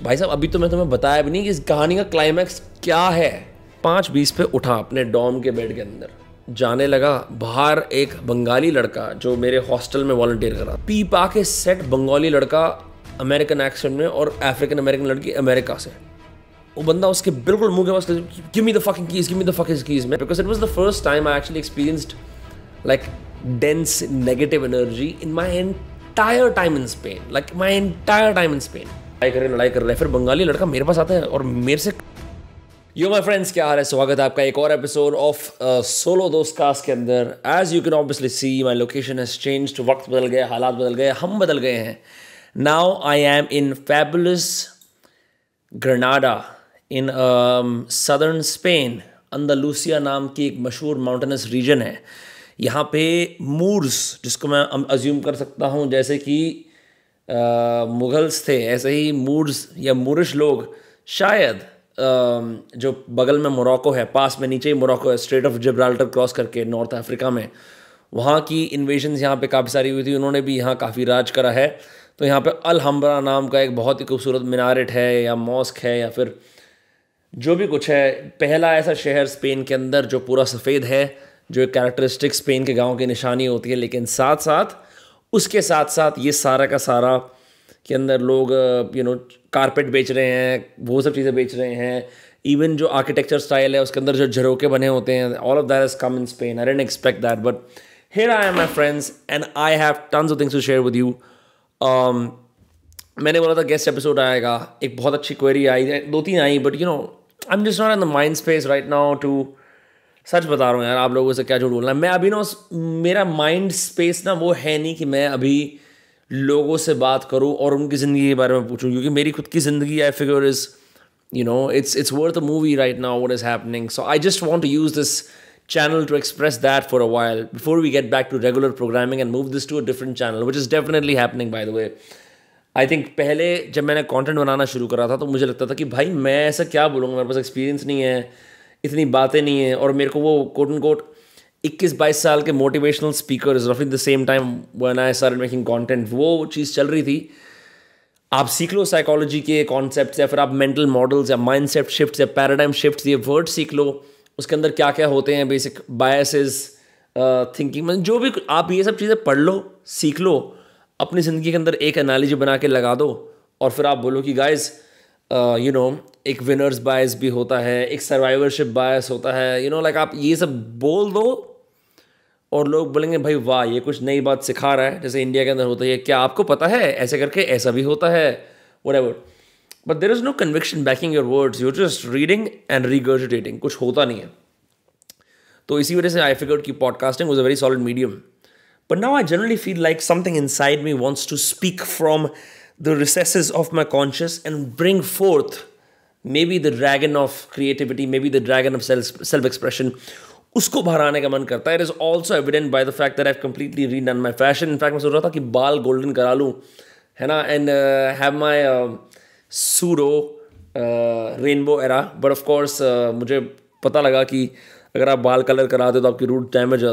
भाई साहब अभी तो मैं तुम्हें बताया भी नहीं कि इस कहानी का क्लाइमैक्स क्या है। 5:20 पे उठा अपने डॉर्म के बेड के अंदर, जाने लगा बाहर। एक बंगाली लड़का जो मेरे हॉस्टल में वॉलंटियर करा, पी पा के सेट बंगाली लड़का अमेरिकन एक्सेंट में और अफ्रीकन अमेरिकन लड़की अमेरिका से। वो बंदा उसके बिल्कुल मुंह के पास, give me the fucking keys, give me the fucking keys में, because it was the first time I actually experienced like dense negative energy in my entire time in Spain, like my entire time in Spain. लड़ाई कर रहे हैं, फिर बंगाली लड़का मेरे पास आता है और मेरे से यो माय फ्रेंड्स, क्या हाल है? स्वागत है आपका एक और एपिसोड ऑफ सोलो दोस्त कास्ट के अंदर। As you can obviously see my location has changed, वक्त बदल गया, हालात बदल गए, हम बदल गए हैं। Now I am in fabulous Granada in southern Spain. Andalusia नाम की एक मशहूर माउंटेनस रीजन है। यहाँ पे मूर्स, जिसको मैं अज्यूम कर सकता हूँ जैसे कि मुगल्स थे, ऐसे ही मूर्स या मूरिश लोग शायद, जो बगल में मोरक्को है, पास में नीचे ही मोरक्को है, स्ट्रेट ऑफ जिब्राल्टर क्रॉस करके नॉर्थ अफ्रीका में, वहाँ की इन्वेजन्स यहाँ पे काफ़ी सारी हुई थी। उन्होंने भी यहाँ काफ़ी राज करा है। तो यहाँ पे अलहम्ब्रा नाम का एक बहुत ही खूबसूरत मीनारेट है या मॉस्क है या फिर जो भी कुछ है, पहला ऐसा शहर स्पेन के अंदर जो पूरा सफ़ेद है, जो एक कैरेक्टरिस्टिक स्पेन के गांव की निशानी होती है। लेकिन उसके साथ साथ ये सारा का सारा के अंदर लोग कारपेट बेच रहे हैं, वो सब चीज़ें बेच रहे हैं। इवन जो आर्किटेक्चर स्टाइल है उसके अंदर जो झरोके बने होते हैं, all of that has come in Spain. I didn't expect that, but here I am my friends and I have tons of things to share with you. मैंने बोला था गेस्ट एपिसोड आएगा, एक बहुत अच्छी क्वेरी आई, 2-3 आई, but I am just not in the mind space right now to. सच बता रहा हूँ यार, आप लोगों से क्या झूठ बोलना है। मैं अभी मेरा माइंड स्पेस ना वो है नहीं कि मैं अभी लोगों से बात करूँ और उनकी ज़िंदगी के बारे में पूछूँ, क्योंकि मेरी खुद की ज़िंदगी I figure is it's worth a movie right now what is happening. So I just want to use this channel to express that for a while before we get back to regular programming and move this to a different channel, which is definitely happening by the way. I think पहले जब मैंने content बनाना शुरू करा था तो मुझे लगता था कि भाई मैं ऐसा क्या बोलूँगा, मेरे पास एक्सपीरियंस नहीं है, इतनी बातें नहीं है, और मेरे को वो कोट एंड कोट 21-22 साल के मोटिवेशनल स्पीकर इज रफली the same time when I started making content, वो चीज़ चल रही थी। आप सीख लो साइकोलॉजी के कॉन्सेप्ट्स, या फिर आप मेंटल मॉडल्स या माइंडसेट शिफ्ट्स या पैराडाइम शिफ्ट्स, ये वर्ड सीख लो, उसके अंदर क्या क्या होते हैं, बेसिक बायसेस, थिंकिंग, मतलब जो भी आप ये सब चीज़ें पढ़ लो, सीख लो, अपनी ज़िंदगी के अंदर एक एनालॉजी बना के लगा दो, और फिर आप बोलो कि गाइज एक विनर्स बायस भी होता है, एक सर्वाइवरशिप बायस होता है, लाइक आप ये सब बोल दो और लोग बोलेंगे भाई वाह ये कुछ नई बात सिखा रहा है, जैसे इंडिया के अंदर होता है, क्या आपको पता है ऐसे करके ऐसा भी होता है, whatever. But there is no conviction backing your words, you just reading and regurgitating, कुछ होता नहीं है। तो इसी वजह से आई फिगर्ड कि podcasting was a very solid medium. But now I generally feel like something inside me wants to speak from the recesses of my conscious and bring forth maybe the dragon of creativity, maybe the dragon of self-expression. उसको बाहर आने का मन करता है. It is also evident by the fact that I've completely redone my fashion. In fact, मैं सोच रहा था कि बाल गोल्डन करा लूँ, है ना, and have my pseudo rainbow era. But of course मुझे पता लगा कि अगर आप बाल कलर कराते हो तो आपकी रूट्स डैमेज हो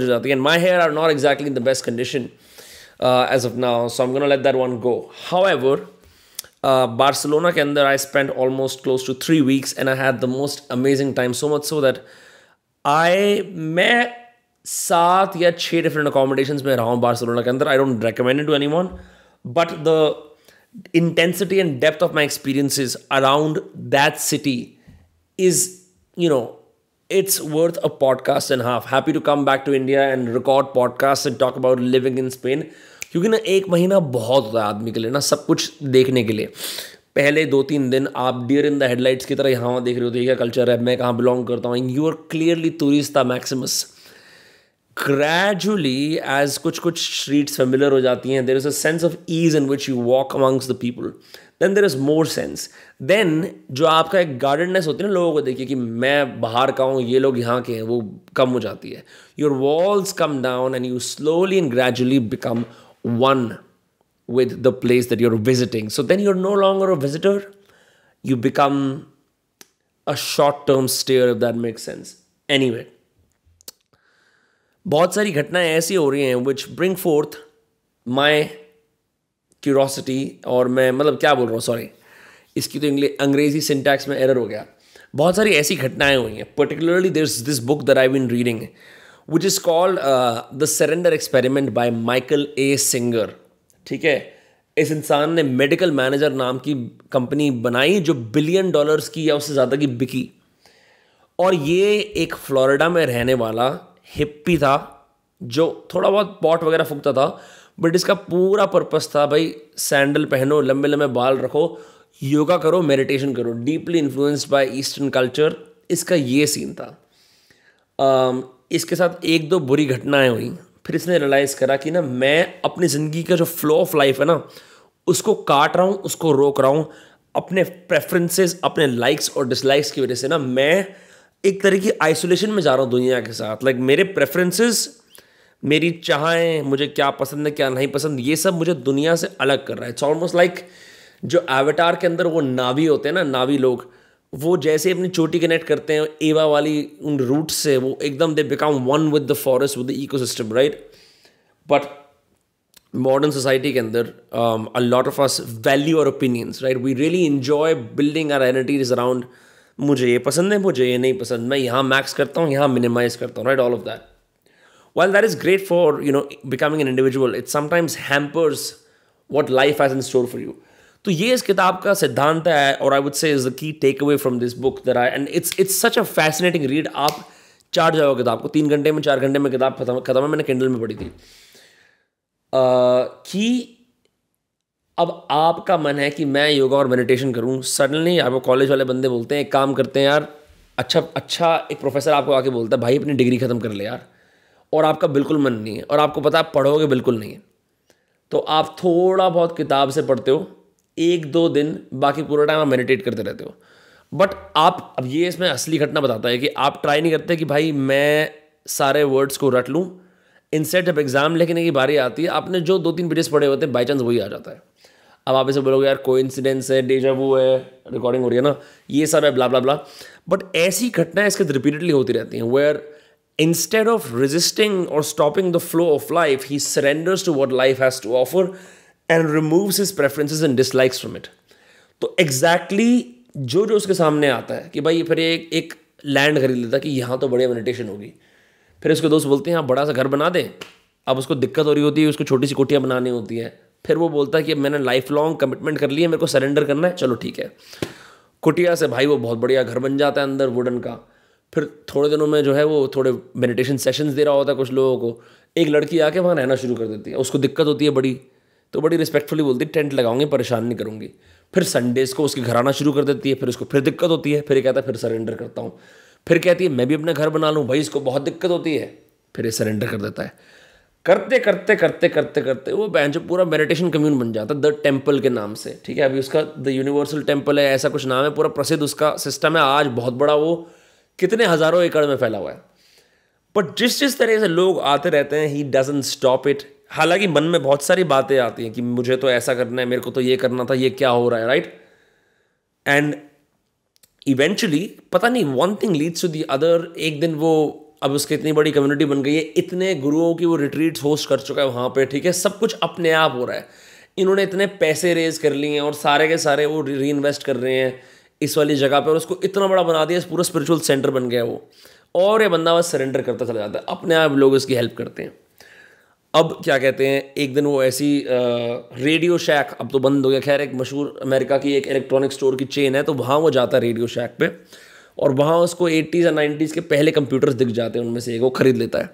जाती हैं. And my hair are not exactly in the best condition as of now, so I'm going to let that one go. However, Barcelona के अंदर I spent almost close to 3 weeks and I had the most amazing time, so much so that मैं 7 या 6 different accommodations में रहा हूँ Barcelona के अंदर. I don't recommend it to anyone, but the intensity and depth of my experiences around that city is, it's worth a podcast and a half. Happy to come back to India and record podcasts and talk about living in Spain. क्योंकि ना 1 महीना बहुत होता है आदमी के लिए ना, सब कुछ देखने के लिए. पहले 2-3 दिन आप डियर इन द हेडलाइट्स की तरह यहाँ देख रहे होते हैं क्या कल्चर है, मैं कहाँ बिलोंग करता हूँ. You are clearly tourista maximus. Gradually as कुछ स्ट्रीट्स फेमिलियर हो जाती हैं, there is a sense of ease in which you walk amongst the people, then there is more sense. Then जो आपका एक गार्डननेस होती है ना, लोगों को देखिए कि मैं बाहर का हूँ, ये लोग यहाँ के हैं, वो कम हो जाती है. Your walls come down and you slowly and gradually become one with the place that you're visiting. So then you're no longer a visitor, you become a short-term stayer, if that makes sense. Anyway, बहुत सारी घटनाएं ऐसी हो रही हैं which bring forth my curiosity, और मैं मतलब क्या बोल रहा हूँ, सॉरी, इसकी तो अंग्रेजी सिंटैक्स में एरर हो गया। बहुत सारी ऐसी घटनाएं हुई हैं, particularly there is this book that I been reading which is called the surrender experiment by Michael A Singer. ठीक है, इस इंसान ने मेडिकल मैनेजर नाम की कंपनी बनाई जो $1 बिलियन की या उससे ज़्यादा की बिकी, और ये एक फ्लोरिडा में रहने वाला हिप्पी था जो थोड़ा बहुत पॉट वगैरह फूकता था, बट इसका पूरा पर्पस था भाई सैंडल पहनो, लंबे लंबे बाल रखो, योगा करो, मेडिटेशन करो, deeply influenced by eastern culture. इसका ये सीन था। इसके साथ एक दो बुरी घटनाएं हुई, फिर इसने रियलाइज़ करा कि ना मैं अपनी ज़िंदगी का जो फ्लो ऑफ लाइफ है ना उसको काट रहा हूँ, उसको रोक रहा हूँ अपने प्रेफरेंसेस, अपने लाइक्स और डिसलाइक्स की वजह से। ना मैं एक तरह की आइसोलेशन में जा रहा हूँ दुनिया के साथ। लाइक मेरे प्रेफरेंसेस, मेरी चाहें, मुझे क्या पसंद है क्या नहीं पसंद, ये सब मुझे दुनिया से अलग कर रहा है। इट्स ऑलमोस्ट लाइक जो एवेटार के अंदर वो नावी होते हैं ना, नावी लोग, वो जैसे अपनी चोटी कनेक्ट करते हैं एवा वाली उन रूट से, वो एकदम they become one with the forest, with the ecosystem, right. But modern society के अंदर a lot of us value और opinions, right. We really enjoy building our identities around मुझे ये पसंद है, मुझे ये नहीं पसंद, मैं यहाँ मैक्स करता हूँ, यहाँ मिनिमाइज करता हूँ, right, all of that. While that is great for, you know, becoming an individual, it sometimes hampers what life has in store for you. तो ये इस किताब का सिद्धांत है, और I would say is the key take away from this book that I, and it's such a fascinating read. आप चाट जाओगे किताब को, 3 घंटे में 4 घंटे में किताब खत्म है। मैंने किंडल में पढ़ी थी। कि अब आपका मन है कि मैं योगा और मेडिटेशन करूं, सडनली आपको कॉलेज वाले बंदे बोलते हैं एक काम करते हैं यार, अच्छा एक प्रोफेसर आपको आके बोलता है भाई अपनी डिग्री खत्म कर ले यार, और आपका बिल्कुल मन नहीं है, और आपको पता है पढ़ोगे बिल्कुल नहीं है, तो आप थोड़ा बहुत किताब से पढ़ते हो 1-2 दिन, बाकी पूरा टाइम आप मेडिटेट करते रहते हो। बट आप, अब ये इसमें असली घटना बताता है कि आप ट्राई नहीं करते कि भाई मैं सारे वर्ड्स को रट लूँ। इंस्टेड जब एग्जाम लिखने की बारी आती है, आपने जो 2-3 पेजेस पढ़े होते हैं बाई चांस वही आ जाता है। अब आप इसे बोलोगे यार कोइंसिडेंस है, डेजा वू है, रिकॉर्डिंग हो रही है ना, ये सब है, ब्ला ब्ला ब्ला। बट ऐसी घटनाएं इसके रिपीटेडली होती रहती हैं, where instead of resisting or stopping the flow of life, he surrenders to what life has to offer and removes his preferences and dislikes from it. तो exactly जो उसके सामने आता है कि भाई फिर एक लैंड खरीद लेता कि यहाँ तो बढ़िया मेडिटेशन होगी, फिर उसके दोस्त बोलते हैं यहाँ बड़ा सा घर बना दे, अब उसको दिक्कत हो रही होती है, उसको छोटी सी कोठियाँ बनानी होती है, फिर वो बोलता है कि मैंने लाइफ लॉन्ग कमिटमेंट कर ली है, मेरे को सरेंडर करना है, चलो ठीक है। कुटिया से भाई वो बहुत बढ़िया घर बन जाता है अंदर वुडन का। फिर थोड़े दिनों में जो है वो थोड़े मेडिटेशन सेशंस दे रहा होता है कुछ लोगों को, एक लड़की आके वहाँ रहना शुरू कर देती है, उसको दिक्कत होती है बड़ी, तो बड़ी रिस्पेक्टफुली बोलती है टेंट लगाऊंगी, परेशान नहीं करूँगी। फिर संडेज को उसके घर आना शुरू कर देती है, फिर उसको फिर दिक्कत होती है, फिर कहता है फिर सरेंडर करता हूँ। फिर कहती है मैं भी अपना घर बना लूँ, भाई इसको बहुत दिक्कत होती है, फिर ये सरेंडर कर देता है। करते करते करते करते करते वो बहन जो पूरा मेडिटेशन कम्यून बन जाता है, द टेम्पल के नाम से। ठीक है, अभी उसका द यूनिवर्सल टेम्पल है, ऐसा कुछ नाम है, पूरा प्रसिद्ध उसका सिस्टम है, आज बहुत बड़ा, वो कितने हज़ारों एकड़ में फैला हुआ है। बट जिस तरह से लोग आते रहते हैं, ही डजंट स्टॉप इट। हालांकि मन में बहुत सारी बातें आती हैं कि मुझे तो ऐसा करना है, मेरे को तो ये करना था, ये क्या हो रहा है, राइट। एंड इवेंचुअली पता नहीं one thing leads to the other. एक दिन वो, अब उसकी इतनी बड़ी कम्युनिटी बन गई है, इतने गुरुओं की वो रिट्रीट्स होस्ट कर चुका है वहाँ पे, ठीक है, सब कुछ अपने आप हो रहा है। इन्होंने इतने पैसे रेज कर लिए हैं और सारे के सारे वो री इन्वेस्ट कर रहे हैं इस वाली जगह पे, और उसको इतना बड़ा बना दिया, पूरा स्पिरिचुअल सेंटर बन गया वो। और ये बंदा बस सरेंडर करता चला जाता है, अपने आप लोग इसकी हेल्प करते हैं। अब क्या कहते हैं, एक दिन वो ऐसी रेडियो शैक, अब तो बंद हो गया, खैर एक मशहूर अमेरिका की एक इलेक्ट्रॉनिक स्टोर की चेन है, तो वहाँ वो जाता है रेडियो शैक पे, और वहाँ उसको 80s या 90s के पहले कंप्यूटर्स दिख जाते हैं, उनमें से एक वो खरीद लेता है।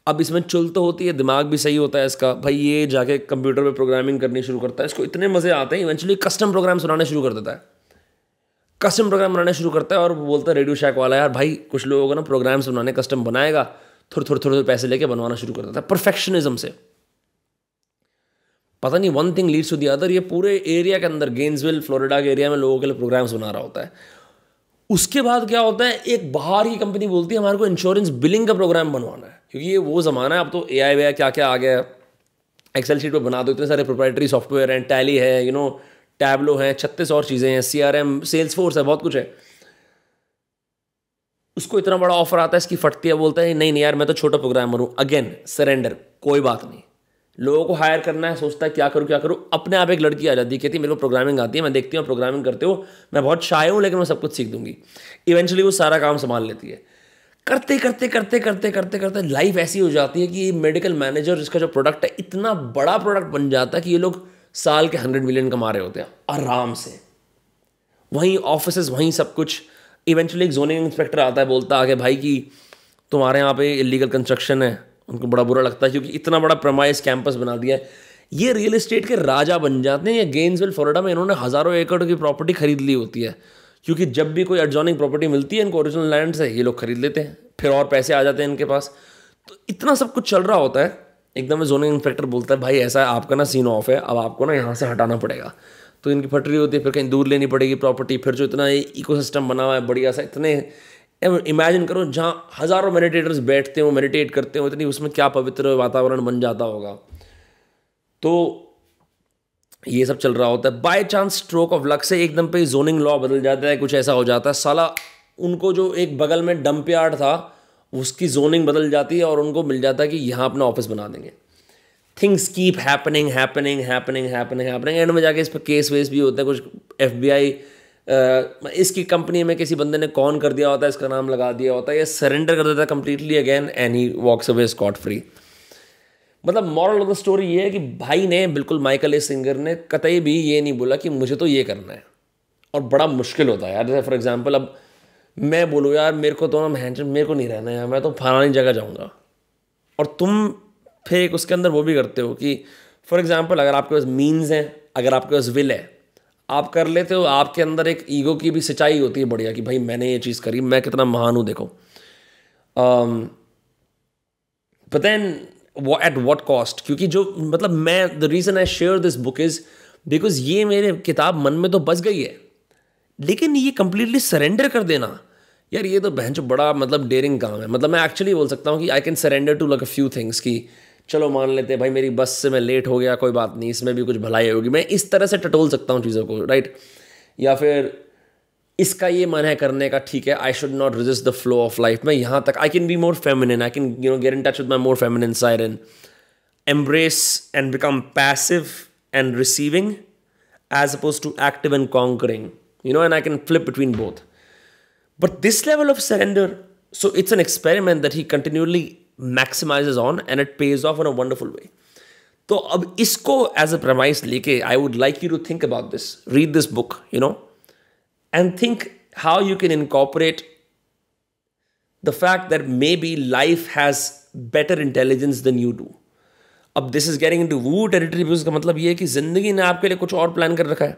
अब इसमें चुल तो होती है, दिमाग भी सही होता है इसका, भाई ये जाके कंप्यूटर पे प्रोग्रामिंग करनी शुरू करता है, इसको इतने मज़े आते हैं, इवेंचुअली कस्टम प्रोग्राम सुनाने शुरू कर देता है, कस्टम प्रोग्राम बनाने शुरू करता है। और बोलता है रेडियो शैक वाला, यार भाई कुछ लोगों को ना प्रोग्राम्स बनाने कस्टम बनाएगा, थोड़े पैसे लेके बनवाना शुरू कर देता है परफेक्शनिज्म से। पता नहीं one thing leads to the other, ये पूरे एरिया के अंदर, गेन्सविल फ्लोरिडा के एरिया में लोगों के लिए प्रोग्राम्स बना रहा होता है। उसके बाद क्या होता है, एक बाहर की कंपनी बोलती है हमारे को इंश्योरेंस बिलिंग का प्रोग्राम बनवाना है, क्योंकि ये वो ज़माना है, अब तो AI वे क्या क्या आ गया है, एक्सेल शीट पे बना दो, इतने सारे प्रोप्राइटरी सॉफ्टवेयर हैं, टैली है, टैबलो है, 36 और चीज़ें हैं, CRM, सेल्सफोर्स है, बहुत कुछ है। उसको इतना बड़ा ऑफर आता है, इसकी फटती है, बोलता है नहीं यार मैं तो छोटा प्रोग्रामर हूँ, अगेन सरेंडर, कोई बात नहीं, लोगों को हायर करना है, सोचता है क्या करूँ, अपने आप एक लड़की आ जाती है, कहती है मेरे को प्रोग्रामिंग आती है, मैं देखती हूँ प्रोग्रामिंग करते हो, मैं बहुत शाय हूँ लेकिन मैं सब कुछ सीख दूंगी। इवेंचुअली वो सारा काम संभाल लेती है। करते करते करते करते करते करते लाइफ ऐसी हो जाती है कि मेडिकल मैनेजर जिसका जो प्रोडक्ट है इतना बड़ा प्रोडक्ट बन जाता है कि ये लोग साल के 100 मिलियन कमा रहे होते हैं आराम से। वहीं ऑफिसेज, वहीं सब कुछ। इवेंचुअली एक जोनिंग इंस्पेक्टर आता है, बोलता आगे भाई कि तुम्हारे यहाँ पे इलीगल कंस्ट्रक्शन है। उनको बड़ा बुरा लगता है क्योंकि इतना बड़ा प्रमाइस कैंपस बना दिया है। ये रियल एस्टेट के राजा बन जाते हैं। ये गेन्सविल फ्लोरिडा में इन्होंने हज़ारों एकड़ की प्रॉपर्टी खरीद ली होती है, क्योंकि जब भी कोई एडजॉइनिंग प्रॉपर्टी मिलती है इनको ओरिजिनल लैंड से, ये लोग खरीद लेते हैं, फिर और पैसे आ जाते हैं इनके पास। तो इतना सब कुछ चल रहा होता है। एकदम जोनिंग इंस्पेक्टर बोलता है भाई ऐसा है, आपका ना सीन ऑफ है, अब आपको ना यहाँ से हटाना पड़ेगा। तो इनकी फटरी होती है, फिर कहीं दूर लेनी पड़ेगी प्रॉपर्टी। फिर जो इतना इकोसिस्टम बना हुआ है बढ़िया सा, इतने इमेजिन करो जहाँ हज़ारों मेडिटेटर्स बैठते हो, मेडिटेट करते हो, इतनी उसमें क्या पवित्र वातावरण बन जाता होगा। तो ये सब चल रहा होता है। By chance stroke of luck से एकदम पे जोनिंग लॉ बदल जाता है, कुछ ऐसा हो जाता है, साला उनको जो एक बगल में डंप यार्ड था उसकी जोनिंग बदल जाती है और उनको मिल जाता है कि यहाँ अपना ऑफिस बना देंगे। Things keep happening happening happening happening happening. And में जाके इस पर केस वेस भी होते हैं। कुछ FBI इसकी कंपनी में किसी बंदे ने कौन कर दिया होता है, इसका नाम लगा दिया होता है, ये सरेंडर कर देता है completely again and he walks away scot free. मतलब मॉरल ऑफ द स्टोरी ये है कि भाई ने बिल्कुल, माइकल ए सिंगर ने कतई भी ये नहीं बोला कि मुझे तो ये करना है। और बड़ा मुश्किल होता है यार। जैसे फॉर एग्जांपल अब मैं बोलूँ यार मेरे को तो ना मेरे को नहीं रहना है, मैं तो फलानी जगह जाऊँगा, और तुम फिर एक उसके अंदर वो भी करते हो कि फॉर एग्जांपल अगर आपके पास मीन्स हैं, अगर आपके पास विल है, आप कर लेते हो। आपके अंदर एक ईगो की भी सिंचाई होती है बढ़िया कि भाई मैंने ये चीज़ करी, मैं कितना महान हूँ देखो। But then at what cost? क्योंकि जो मतलब मैं the reason I share this book is because ये मेरे किताब मन में तो बस गई है, लेकिन ये कंप्लीटली सरेंडर कर देना यार, ये तो बहन बड़ा मतलब डेयरिंग काम है। मतलब मैं एक्चुअली बोल सकता हूँ कि I can surrender to like a few things कि चलो मान लेते हैं भाई मेरी बस से मैं लेट हो गया, कोई बात नहीं, इसमें भी कुछ भलाई होगी, मैं इस तरह से टटोल सकता हूँ चीज़ों को, राइट। या फिर इसका ये मन है करने का, ठीक है, I should not resist the flow of life. मैं यहाँ तक I can be more feminine, I can get in touch with my more feminine side and embrace and become passive and receiving as opposed to active and conquering, and I can flip between both. But this level of surrender, so it's an experiment that he continually maximizes on and it pays off in a wonderful way. तो अब इसको as a premise लेके I would like you to think about this, read this book, and think how you can incorporate the fact that maybe life has better intelligence than you do. अब this is getting into woo territory, उसका मतलब ये है कि जिंदगी ने आपके लिए कुछ और प्लान कर रखा है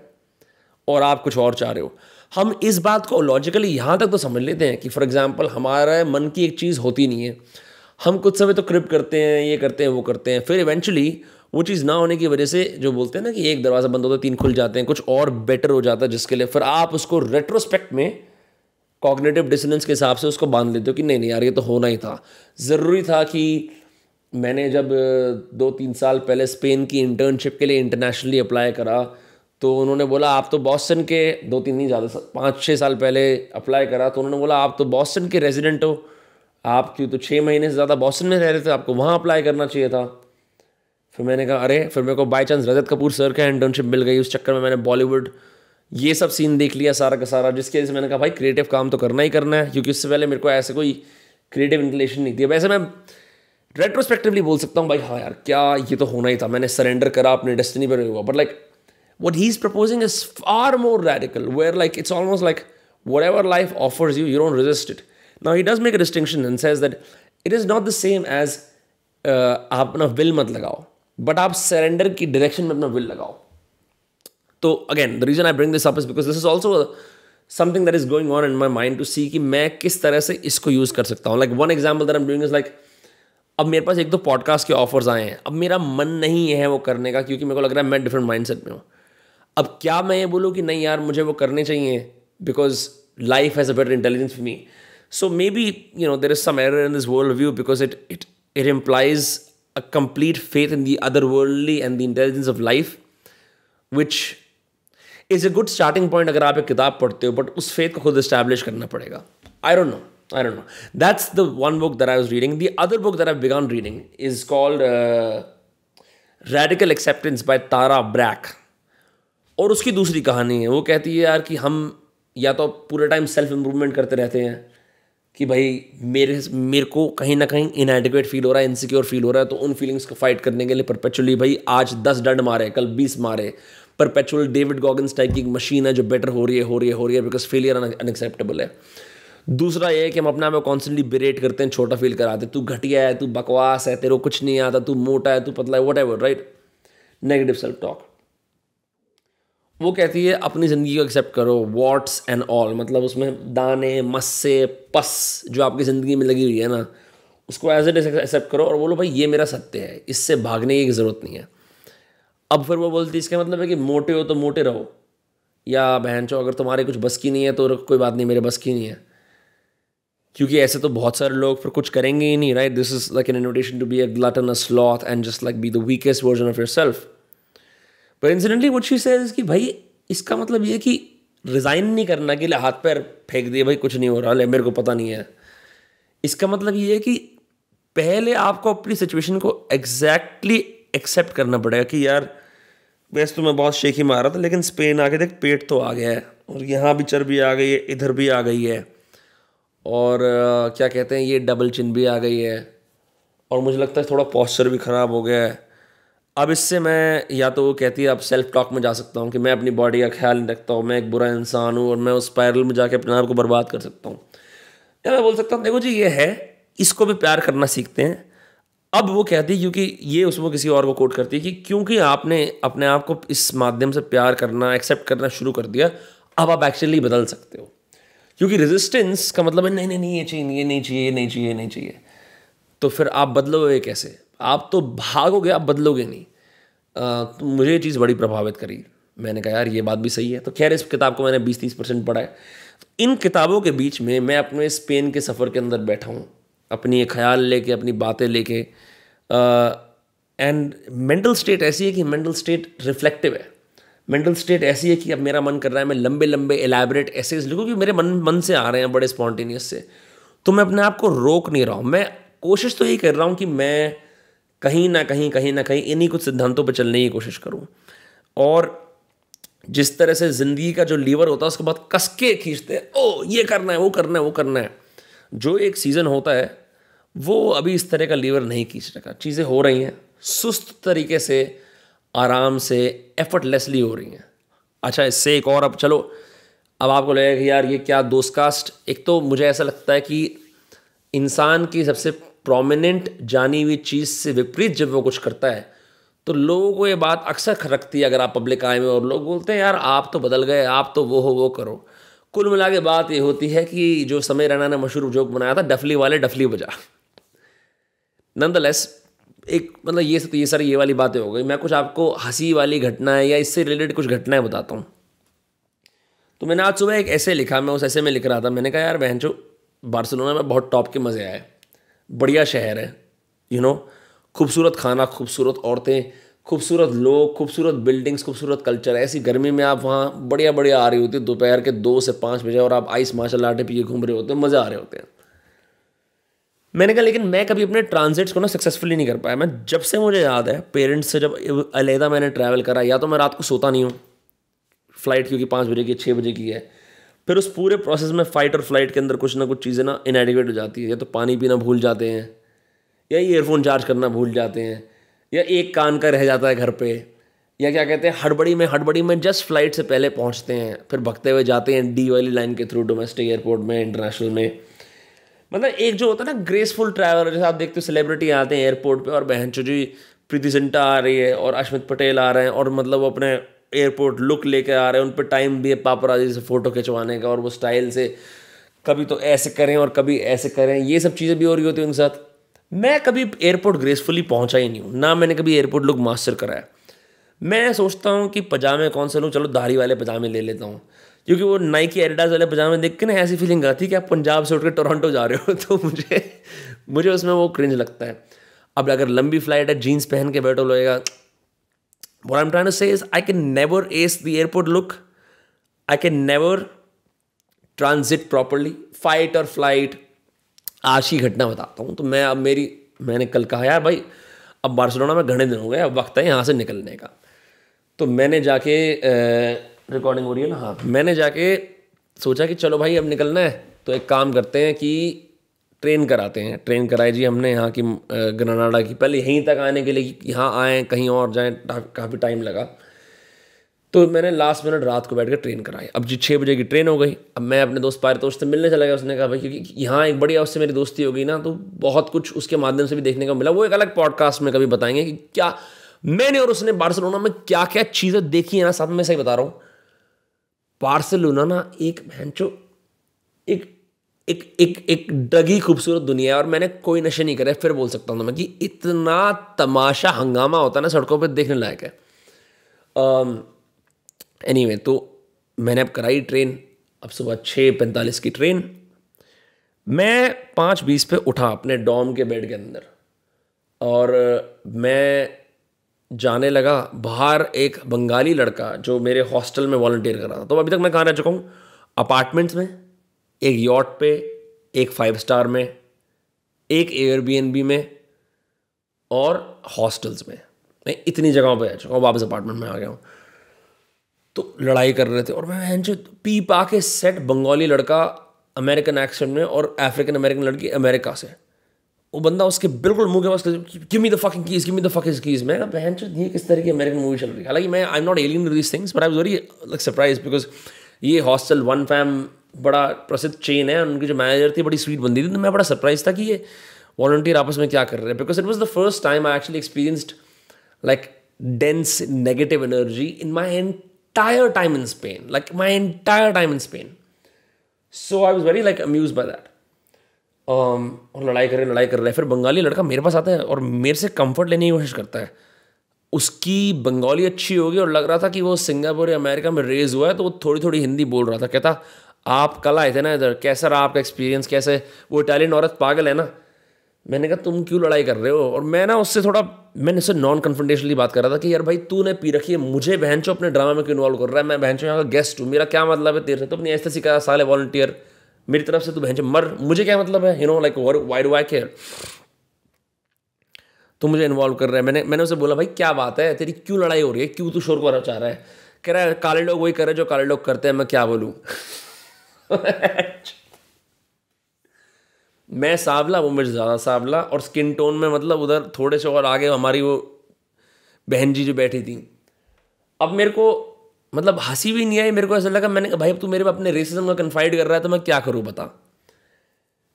और आप कुछ और चाह रहे हो। हम इस बात को लॉजिकली यहाँ तक तो समझ लेते हैं कि फॉर एग्जांपल हमारा मन की एक चीज़ होती नहीं है, हम कुछ समय तो क्रिप करते हैं, ये करते हैं, वो करते हैं, फिर इवेंचुअली वो चीज़ ना होने की वजह से जो बोलते हैं ना कि एक दरवाज़ा बंद होता है 3 खुल जाते हैं, कुछ और बेटर हो जाता है, जिसके लिए फिर आप उसको रेट्रोस्पेक्ट में कॉग्निटिव डिसोनेंस के हिसाब से उसको बांध लेते हो कि नहीं नहीं यार ये तो होना ही था, ज़रूरी था। कि मैंने जब 2-3 साल पहले स्पेन की इंटर्नशिप के लिए इंटरनेशनली अप्लाई करा तो उन्होंने बोला आप तो बॉस्टन के, 2-3 नहीं ज़्यादा 5-6 साल पहले अप्लाई करा तो उन्होंने बोला आप तो बॉस्टन के रेजिडेंट हो, आप क्यों तो 6 महीने से ज़्यादा बॉस्टन में रह रहे थे, आपको वहाँ अप्लाई करना चाहिए था। फिर मैंने कहा अरे, फिर मेरे को by chance Rajat Kapoor sir का इंटर्नशिप मिल गई, उस चक्कर में मैंने बॉलीवुड ये सब सीन देख लिया सारा का सारा, जिसकी वजह से मैंने कहा भाई क्रिएटिव काम तो करना ही करना है, क्योंकि उससे पहले मेरे को ऐसे कोई क्रिएटिव इंक्लिनेशन नहीं थी। वैसे मैं रेट्रोस्पेक्टिवली बोल सकता हूँ भाई हाँ यार क्या ये तो होना ही था, मैंने सरेंडर करा अपने डेस्टिनी पर हुआ। But like what he's proposing is far more radical, where like it's almost like whatever life offers you, you don't resist it. Now he does make a distinction and says that it is not the same as आप अपना will मत लगाओ, but आप surrender की direction में अपना will लगाओ। तो again the reason I bring this up is because this is also something that is going on in my mind to see कि मैं किस तरह से इसको use कर सकता हूँ। Like one example that I'm doing is like अब मेरे पास 1-2 पॉडकास्ट के ऑफर्स आए हैं, अब मेरा मन नहीं है वो करने का क्योंकि मेरे को लग रहा है मैं डिफरेंट माइंडसेट में हूँ। अब क्या मैं ये बोलूँ कि नहीं यार मुझे वो करने चाहिए because life has a better intelligence for me. So may be there is some error in this world view because it implies a complete faith in the other worldly and the intelligence of life which is a good starting point अगर आप एक किताब पढ़ते हो, but उस faith को खुद establish करना पड़ेगा। I don't know. That's the one book that I was reading. The other book that I've begun reading is called radical acceptance by Tara Brach. और उसकी दूसरी कहानी है, वो कहती है यार कि हम या तो पूरे टाइम सेल्फ इम्प्रूवमेंट करते रहते हैं कि भाई मेरे को कहीं ना कहीं इनएडिक्वेट फील हो रहा है, इनसिक्योर फील हो रहा है, तो उन फीलिंग्स को फाइट करने के लिए परपेचुअली भाई आज 10 डंड मारे, कल 20 मारे, परपेचुअल डेविड गॉगिन्स टाइप की एक मशीन है जो बेटर हो रही है बिकॉज फेलियर अनएक्सेप्टेबल है। दूसरा ये है कि हम अपने आप को कॉन्स्टेंटली बिरेट करते हैं, छोटा फील कराते, तू घटिया है, तू बकवास है, तेरे को कुछ नहीं आता, तू मोटा है, तू पतला है, what ever, right, negative self talk. वो कहती है अपनी ज़िंदगी को एक्सेप्ट करो, वॉट्स एंड ऑल, मतलब उसमें दाने मस्से पस जो आपकी ज़िंदगी में लगी हुई है ना, उसको एज इट इज एक्सेप्ट करो और बोलो भाई ये मेरा सत्य है, इससे भागने की ज़रूरत नहीं है। अब फिर वो बोलती है इसका मतलब है कि मोटे हो तो मोटे रहो, या बहनचो अगर तुम्हारे कुछ बस की नहीं है तो कोई बात नहीं, मेरे बस की नहीं है, क्योंकि ऐसे तो बहुत सारे लोग फिर कुछ करेंगे ही नहीं, right. This is like an invitation to be a glutton, a sloth and just like be the weakest version of yourself. पर इंसिडेंटली व्हाट शी सेज कि भाई इसका मतलब ये कि रिज़ाइन नहीं करना कि हाथ पैर फेंक दिए भाई कुछ नहीं हो रहा, ले मेरे को पता नहीं है। इसका मतलब ये है कि पहले आपको अपनी सिचुएशन को एग्जैक्टली एक्सेप्ट करना पड़ेगा कि यार वैसे तो मैं बहुत शेखी मार रहा था, लेकिन स्पेन आके देख पेट तो आ गया है, और यहाँ भी चर्बी आ गई है, इधर भी आ गई है, और क्या कहते हैं ये डबल चिन भी आ गई है, और मुझे लगता है थोड़ा पॉस्चर भी ख़राब हो गया है। अब इससे मैं, या तो वो कहती है अब सेल्फ टॉक में जा सकता हूँ कि मैं अपनी बॉडी का ख्याल नहीं रखता हूँ, मैं एक बुरा इंसान हूँ और मैं उस स्पायरल में जाके अपने आप को बर्बाद कर सकता हूँ, या मैं बोल सकता हूँ देखो जी ये है, इसको भी प्यार करना सीखते हैं। अब वो कहती है, क्योंकि ये उसको किसी और को कोट करती है कि क्योंकि आपने अपने आप को इस माध्यम से प्यार करना, एक्सेप्ट करना शुरू कर दिया, अब आप एक्चुअली बदल सकते हो। क्योंकि रेजिस्टेंस का मतलब है नहीं नहीं नहीं ये चाहिए, ये नहीं चाहिए, ये नहीं चाहिए, ये नहीं चाहिए, तो फिर आप बदलोगे कैसे? आप तो भागोगे, आप बदलोगे नहीं। तो मुझे ये चीज़ बड़ी प्रभावित करी, मैंने कहा यार ये बात भी सही है। तो खैर इस किताब को मैंने 20-30% पढ़ा है। इन किताबों के बीच में मैं अपने स्पेन के सफ़र के अंदर बैठा हूँ, अपनी एक ख्याल लेके, अपनी बातें लेके, एंड मेंटल स्टेट ऐसी है कि मेंटल स्टेट रिफ्लेक्टिव है। मेंटल स्टेट ऐसी है कि अब मेरा मन कर रहा है मैं लंबे लंबे एलैबोरेट एसेज लिखूँ, क्योंकि मेरे मन से आ रहे हैं बड़े स्पॉन्टेनियस से, तो मैं अपने आप को रोक नहीं रहा हूँ। मैं कोशिश तो यही कर रहा हूँ कि मैं कहीं ना कहीं इन्हीं कुछ सिद्धांतों पर चलने की कोशिश करूँ, और जिस तरह से ज़िंदगी का जो लीवर होता है उसके बाद कस के खींचते हैं, ओ ये करना है, वो करना है, वो करना है। जो एक सीज़न होता है वो अभी इस तरह का लीवर नहीं खींच रखा, चीज़ें हो रही हैं सुस्त तरीके से, आराम से, एफर्टलेसली हो रही हैं। अच्छा इससे एक और, अब चलो अब आपको लगेगा कि यार ये क्या दोस्तकास्ट। एक तो मुझे ऐसा लगता है कि इंसान की सबसे प्रोमिनेंट जानी हुई चीज़ से विपरीत जब वो कुछ करता है तो लोगों को ये बात अक्सर खटकती है, अगर आप पब्लिक आए में और लोग बोलते हैं यार आप तो बदल गए, आप तो वो हो वो करो। कुल मिला के बात ये होती है कि जो समय रैना ने मशहूर जोक बनाया था, डफली वाले डफली बजा। नंदलेस एक मतलब ये सारी ये वाली बातें हो गई। मैं कुछ आपको हंसी वाली घटनाएं या इससे रिलेटेड कुछ घटनाएं बताता हूँ। तो मैंने आज सुबह एक ऐसे लिखा, मैं उस ऐसे में लिख रहा था, मैंने कहा यार बहनचो बार्सिलोना में बहुत टॉप के मज़े आए, बढ़िया शहर है, खूबसूरत खाना, खूबसूरत औरतें, खूबसूरत लोग, खूबसूरत बिल्डिंग्स, खूबसूरत कल्चर। ऐसी गर्मी में आप वहाँ बढ़िया बढ़िया आ रही होती है दोपहर के 2 से 5 बजे, और आप आइस मार्शल आटे पिए घूम रहे होते हैं, मज़े आ रहे होते हैं। मैंने कहा लेकिन मैं कभी अपने ट्रांजिट्स को ना सक्सेसफुली नहीं कर पाया। मैं जब से मुझे याद है पेरेंट्स से जब अलहदा मैंने ट्रैवल करा, या तो मैं रात को सोता नहीं हूँ, फ़्लाइट क्योंकि 5 बजे की 6 बजे की है, फिर उस पूरे प्रोसेस में फ़ाइट और फ्लाइट के अंदर कुछ ना कुछ चीज़ें ना इनएडिक्वेट हो जाती है। या तो पानी पीना भूल जाते हैं, या ईयरफोन चार्ज करना भूल जाते हैं, या एक कान का रह जाता है घर पे, या क्या कहते हैं हड़बड़ी में जस्ट फ्लाइट से पहले पहुंचते हैं, फिर भगते हुए जाते हैं डी वाली लाइन के थ्रू डोमेस्टिक एयरपोर्ट में, इंटरनेशनल में। मतलब एक जो होता है ना ग्रेसफुल ट्रैवलर, जैसे आप देखते हो सेलिब्रिटी आते हैं एयरपोर्ट पे और बहनचो जी प्रीति जिंटा आ रही है और अश्मित पटेल आ रहे हैं, और मतलब वो अपने एयरपोर्ट लुक लेके आ रहे हैं, उन पर टाइम भी है पापराजी से फ़ोटो खिंचवाने का, और वो स्टाइल से कभी तो ऐसे करें और कभी ऐसे करें, ये सब चीज़ें भी हो रही होती हैं उनके साथ। मैं कभी एयरपोर्ट ग्रेसफुली पहुंचा ही नहीं हूँ, ना मैंने कभी एयरपोर्ट लुक मास्टर करा है। मैं सोचता हूँ कि पजामे कौन से लूँ, चलो धारी वाले पजामे ले लेता हूँ, क्योंकि वो नाइकी एडिडास वाले पजामे देख के ना ऐसी फीलिंग आती है कि आप पंजाब से उठ के टोरंटो जा रहे हो, तो मुझे उसमें वो क्रिंज लगता है। अब अगर लंबी फ्लाइट है, जीन्स पहन के बैठो लगेगा। What I'm trying to say is I can never ace the airport look. I can never transit properly. Fight और flight। आज की घटना बताता हूँ। तो मैंने कल कहा यार भाई अब बार्सिलोना में घने दिन हो गए, अब वक्त है यहाँ से निकलने का। तो मैंने जाके रिकॉर्डिंग हो रही है ना, हाँ, मैंने जाके सोचा कि चलो भाई अब निकलना है, तो एक काम करते हैं कि ट्रेन कराते हैं। ट्रेन कराई जी हमने यहाँ की ग्रेनाडा की, पहले यहीं तक आने के लिए कि यहाँ आएँ कहीं और जाएँ, काफ़ी टाइम लगा। तो मैंने लास्ट मिनट रात को बैठ कर ट्रेन कराई। अब जी 6 बजे की ट्रेन हो गई। अब मैं अपने दोस्त पारितोष से मिलने चला गया। उसने कहा भाई क्योंकि यहाँ एक बढ़िया उससे मेरी दोस्ती हो गई ना, तो बहुत कुछ उसके माध्यम से भी देखने को मिला। वो एक अलग पॉडकास्ट में कभी बताएंगे कि क्या मैंने और उसने बार्सिलोना में क्या क्या चीज़ें देखी है ना। साथ में मैं सही बता रहा हूँ, बार्सिलोना ना एक एक डगी खूबसूरत दुनिया है। और मैंने कोई नशे नहीं करे, फिर बोल सकता हूँ मैं कि इतना तमाशा हंगामा होता है ना सड़कों पे, देखने लायक है। एनीवे, तो मैंने अब कराई ट्रेन। अब सुबह 6:45 की ट्रेन। मैं 5:20 पे उठा अपने डॉर्म के बेड के अंदर, और मैं जाने लगा। बाहर एक बंगाली लड़का जो मेरे हॉस्टल में वॉलंटियर कर रहा था। तो अभी तक मैं कहाँ रह चुका हूँ? अपार्टमेंट्स में, एक यॉट पे, एक 5 स्टार में, एक एयरबीएनबी में, और हॉस्टल्स में। मैं इतनी जगहों पे रह चुका हूँ। वापस अपार्टमेंट में आ गया हूँ। तो लड़ाई कर रहे थे, और मैं जो पी पा के सेट बंगाली लड़का अमेरिकन एक्सेंट में, और अफ्रीकन अमेरिकन लड़की अमेरिका से। वो बंदा उसके बिल्कुल मुंह के पास, give me the fucking keys, give me the fucking keys. मैं कहा बहन चो ये किस तरह की अमेरिकन मूवी चल रही है। हालांकि मैं I am not alien to these things, but I was very like surprise, because ये हॉस्टल वन फैम बड़ा प्रसिद्ध चेन है। उनकी जो मैनेजर थी बड़ी स्वीट बंदी थी। तो मैं बड़ा सरप्राइज था कि ये वॉलंटियर आपस में क्या कर रहे हैं, because it was the first time I actually experienced like dense negative energy in my entire time in Spain, like my entire time in Spain. So I was very like amused by that. और लड़ाई कर रहे फिर बंगाली लड़का मेरे पास आता है और मेरे से कंफर्ट लेने की कोशिश करता है। उसकी बंगाली अच्छी होगी और लग रहा था कि वो सिंगापुर या अमेरिका में रेज हुआ है, तो वो थोड़ी थोड़ी हिंदी बोल रहा था। कहता आप कल आए थे ना इधर, कैसा रहा आपका एक्सपीरियंस, कैसे वो इटालियन औरत पागल है ना। मैंने कहा तुम क्यों लड़ाई कर रहे हो? और मैं ना उससे थोड़ा, मैंने उससे नॉन कन्फ्रंटेशनली बात कर रहा था कि यार भाई तूने पी रखी है, मुझे बहनचो अपने ड्रामा में क्यों इन्वॉल्व कर रहा है? मैं बहनचो यहाँ का गेस्ट हूँ, मेरा क्या मतलब है तेरे से? तो अपनी ऐसे सिखा साले वॉलंटियर मेरी तरफ से, तू बहनचो मर, मुझे क्या मतलब है? You know like why do I care? तो मुझे इन्वॉल्व कर रहा है। मैंने उसे बोला भाई क्या बात है, तेरी क्यों लड़ाई हो रही है, क्यों तू शोर को चाह रहा है? कह रहा है काले लोग वही कर रहे हैं जो काले लोग करते हैं, मैं क्या बोलूँ। मैं सांवला, वो मुझे ज़्यादा सांवला, और स्किन टोन में मतलब उधर थोड़े से और आगे हमारी वो बहन जी जो बैठी थी। अब मेरे को मतलब हंसी भी नहीं आई, मेरे को ऐसा लगा, मैंने कहा भाई अब तू मेरे पे अपने रेसिज्म का कन्फाइड कर रहा है तो मैं क्या करूँ बता।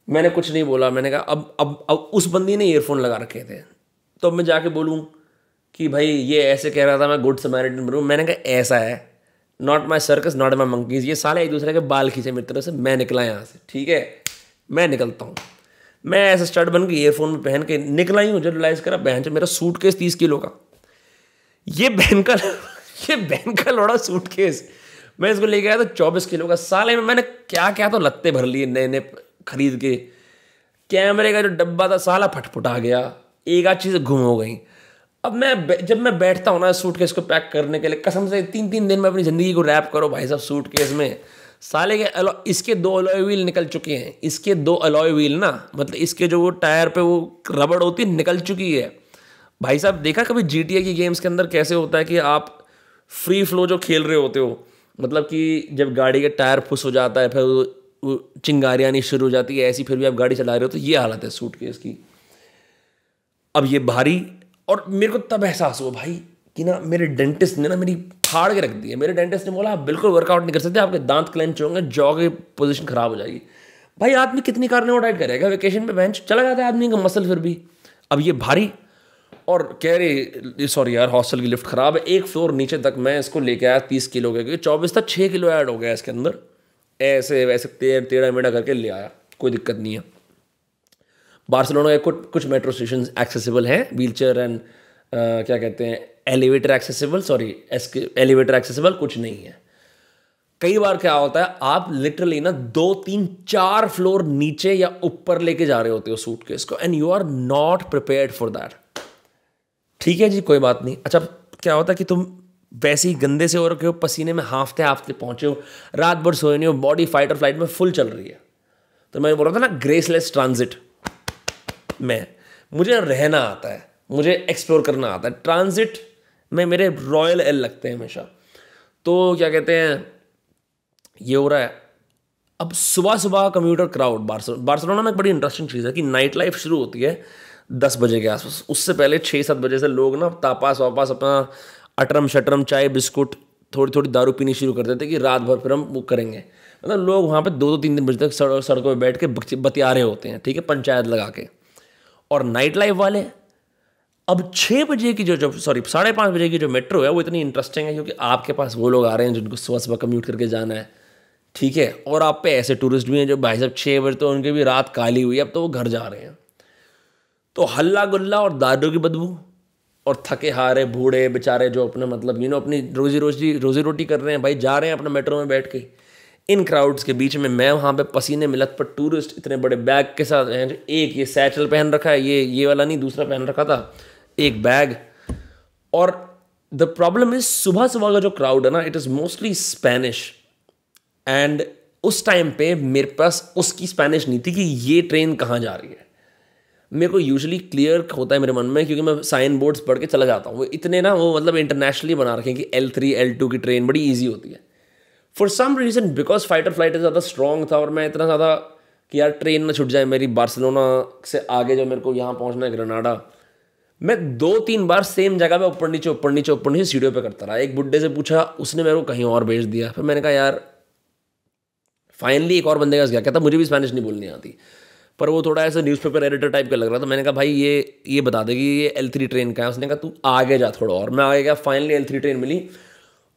मैंने कुछ नहीं बोला। मैंने कहा अब उस बंदी ने ईयरफोन लगा रखे थे, तो मैं जाके बोलूँ कि भाई ये ऐसे कह रहा था मैं गुड समैरिटन बनूँ। मैंने कहा ऐसा है, not my circus not my monkeys, ये साले एक दूसरे के बाल खींचे मेरी तरफ से, मैं निकला यहाँ से, ठीक है मैं निकलता हूँ। मैं ऐसा स्टड बन के ईयरफोन में पहन के निकला ही हूँ, जब रिलाइज करा बहन मेरा सूटकेस 30 किलो का, ये बहन का लोड़ा सूटकेस, मैं इसको लेके आया था 24 किलो का। साले में मैंने क्या क्या तो लत्ते भर लिए नए नए खरीद के। कैमरे का जो डब्बा था साला फटफुटा गया, एक आध चीज़ें गुम हो गई। अब जब मैं बैठता हूँ ना सूटकेस को पैक करने के लिए, कसम से 3-3 दिन में अपनी ज़िंदगी को रैप करो भाई साहब सूटकेस में। साले के इसके 2 अलॉय व्हील निकल चुके हैं, इसके 2 अलॉय व्हील ना, मतलब इसके जो वो टायर पे वो रबड़ होती है निकल चुकी है भाई साहब। देखा कभी GTA की गेम्स के अंदर कैसे होता है कि आप फ्री फ्लो जो खेल रहे होते हो, मतलब कि जब गाड़ी के टायर फुस हो जाता है फिर वो चिंगारियाँ आनी शुरू हो जाती है, ऐसी फिर भी आप गाड़ी चला रहे हो, तो ये हालत है सूटकेस की। अब ये भारी, और मेरे को तब एहसास हुआ भाई कि ना मेरे डेंटिस्ट ने ना मेरी फाड़ के रख दी है। मेरे डेंटिस्ट ने बोला आप बिल्कुल वर्कआउट नहीं कर सकते, आपके दांत क्लेंच होंगे, जॉ की पोजीशन खराब हो जाएगी। भाई आदमी कितनी कार्निवो डाइट करेगा, वेकेशन पे बेंच चला जाता है आदमी का मसल फिर भी। अब ये भारी, और कह रहे सॉरी यार हॉस्टल की लिफ्ट खराब है, 1 फ्लोर नीचे तक मैं इसको लेके आया 30 किलो के, क्योंकि 24 था 6 किलो ऐड हो गया इसके अंदर, ऐसे वैसे टेढ़ा मेढ़ा करके ले आया, कोई दिक्कत नहीं है। बार्सिलोना के कुछ मेट्रो स्टेशन एक्सेसिबल हैं, व्हीलचेयर एंड क्या कहते हैं एलिवेटर एक्सेसिबल, एलिवेटर एक्सेसिबल कुछ नहीं है। कई बार क्या होता है आप लिटरली ना 2-3-4 फ्लोर नीचे या ऊपर लेके जा रहे होते हो सूटकेस को, and you are not prepared for that. ठीक है जी कोई बात नहीं। अच्छा क्या होता है कि तुम वैसे ही गंदे से हो रखे हो, पसीने में हाफते पहुंचे हो, रात भर सोए नहीं हो, बॉडी फाइट और फ्लाइट में फुल चल रही है। तो मैं बोल रहा था ना ग्रेसलेस ट्रांजिट में मुझे रहना आता है, मुझे एक्सप्लोर करना आता है। ट्रांजिट में मेरे रॉयल एल लगते हैं हमेशा। तो क्या कहते हैं, ये हो रहा है अब सुबह सुबह कम्यूटर क्राउड। बार्सिलोना में एक बड़ी इंटरेस्टिंग चीज़ है कि नाइट लाइफ शुरू होती है 10 बजे के आसपास। उससे पहले 6-7 बजे से लोग ना तापास वापास अपना अटरम शटरम चाय बिस्कुट थोड़ी थोड़ी दारू पीनी शुरू कर देते कि रात भर फिर हम वो करेंगे। मतलब लोग वहाँ पे 2-2-3 बजे तक सड़कों पर बैठ के बतिया रहे होते हैं, ठीक है, पंचायत लगा के। और नाइट लाइफ वाले अब 6 बजे की जो 5:30 बजे की जो मेट्रो है वो इतनी इंटरेस्टिंग है क्योंकि आपके पास वो लोग आ रहे हैं जिनको सुबह सुबह कम्यूट करके जाना है, ठीक है, और आप पे ऐसे टूरिस्ट भी हैं जो भाई साहब 6 बजे तो उनकी भी रात काली हुई है, अब तो वो घर जा रहे हैं। तो हल्ला गुल्ला और दारू की बदबू और थके हारे बूढ़े बेचारे जो अपने मतलब अपनी रोजी रोटी कर रहे हैं भाई, जा रहे हैं अपने मेट्रो में बैठ के। इन क्राउड्स के बीच में मैं वहाँ पे पसीने में लत पर टूरिस्ट इतने बड़े बैग के साथ हैं, जो एक ये सैचल पहन रखा है, ये वाला नहीं दूसरा पहन रखा था, एक बैग। और द प्रॉब्लम इज सुबह सुबह का जो क्राउड है ना, it is mostly Spanish. And उस टाइम पे मेरे पास उसकी स्पेनिश नहीं थी कि ये ट्रेन कहाँ जा रही है। मेरे को यूजुअली क्लियर होता है मेरे मन में क्योंकि मैं साइन बोर्ड्स पढ़ के चला जाता हूँ। वो इतने ना वो मतलब इंटरनेशनली बना रखे हैं कि L3 L2 की ट्रेन बड़ी ईजी होती है। For some reason because fight और फ्लाइट ज़्यादा स्ट्रॉन्ग था और मैं इतना ज़्यादा कि यार ट्रेन ना छूट जाए मेरी बार्सिलोना से आगे जो मेरे को यहाँ पहुँचना है ग्रेनाडा, मैं 2-3 बार सेम जगह पे ऊपर नीचे सीढ़ियों पे करता रहा। एक बुड्ढे से पूछा, उसने मेरे को कहीं और भेज दिया। फिर मैंने कहा यार, फाइनली एक और बंदे का गया, कहता मुझे भी स्पेनिश नहीं बोलनी आती, पर वो थोड़ा ऐसा न्यूज़पेपर एडिटर टाइप का लग रहा था। मैंने कहा भाई ये बता दे कि ये L3 ट्रेन का है। उसने कहा तू आगे जा थोड़ा और। मैं आगे गया, फाइनली L3 ट्रेन मिली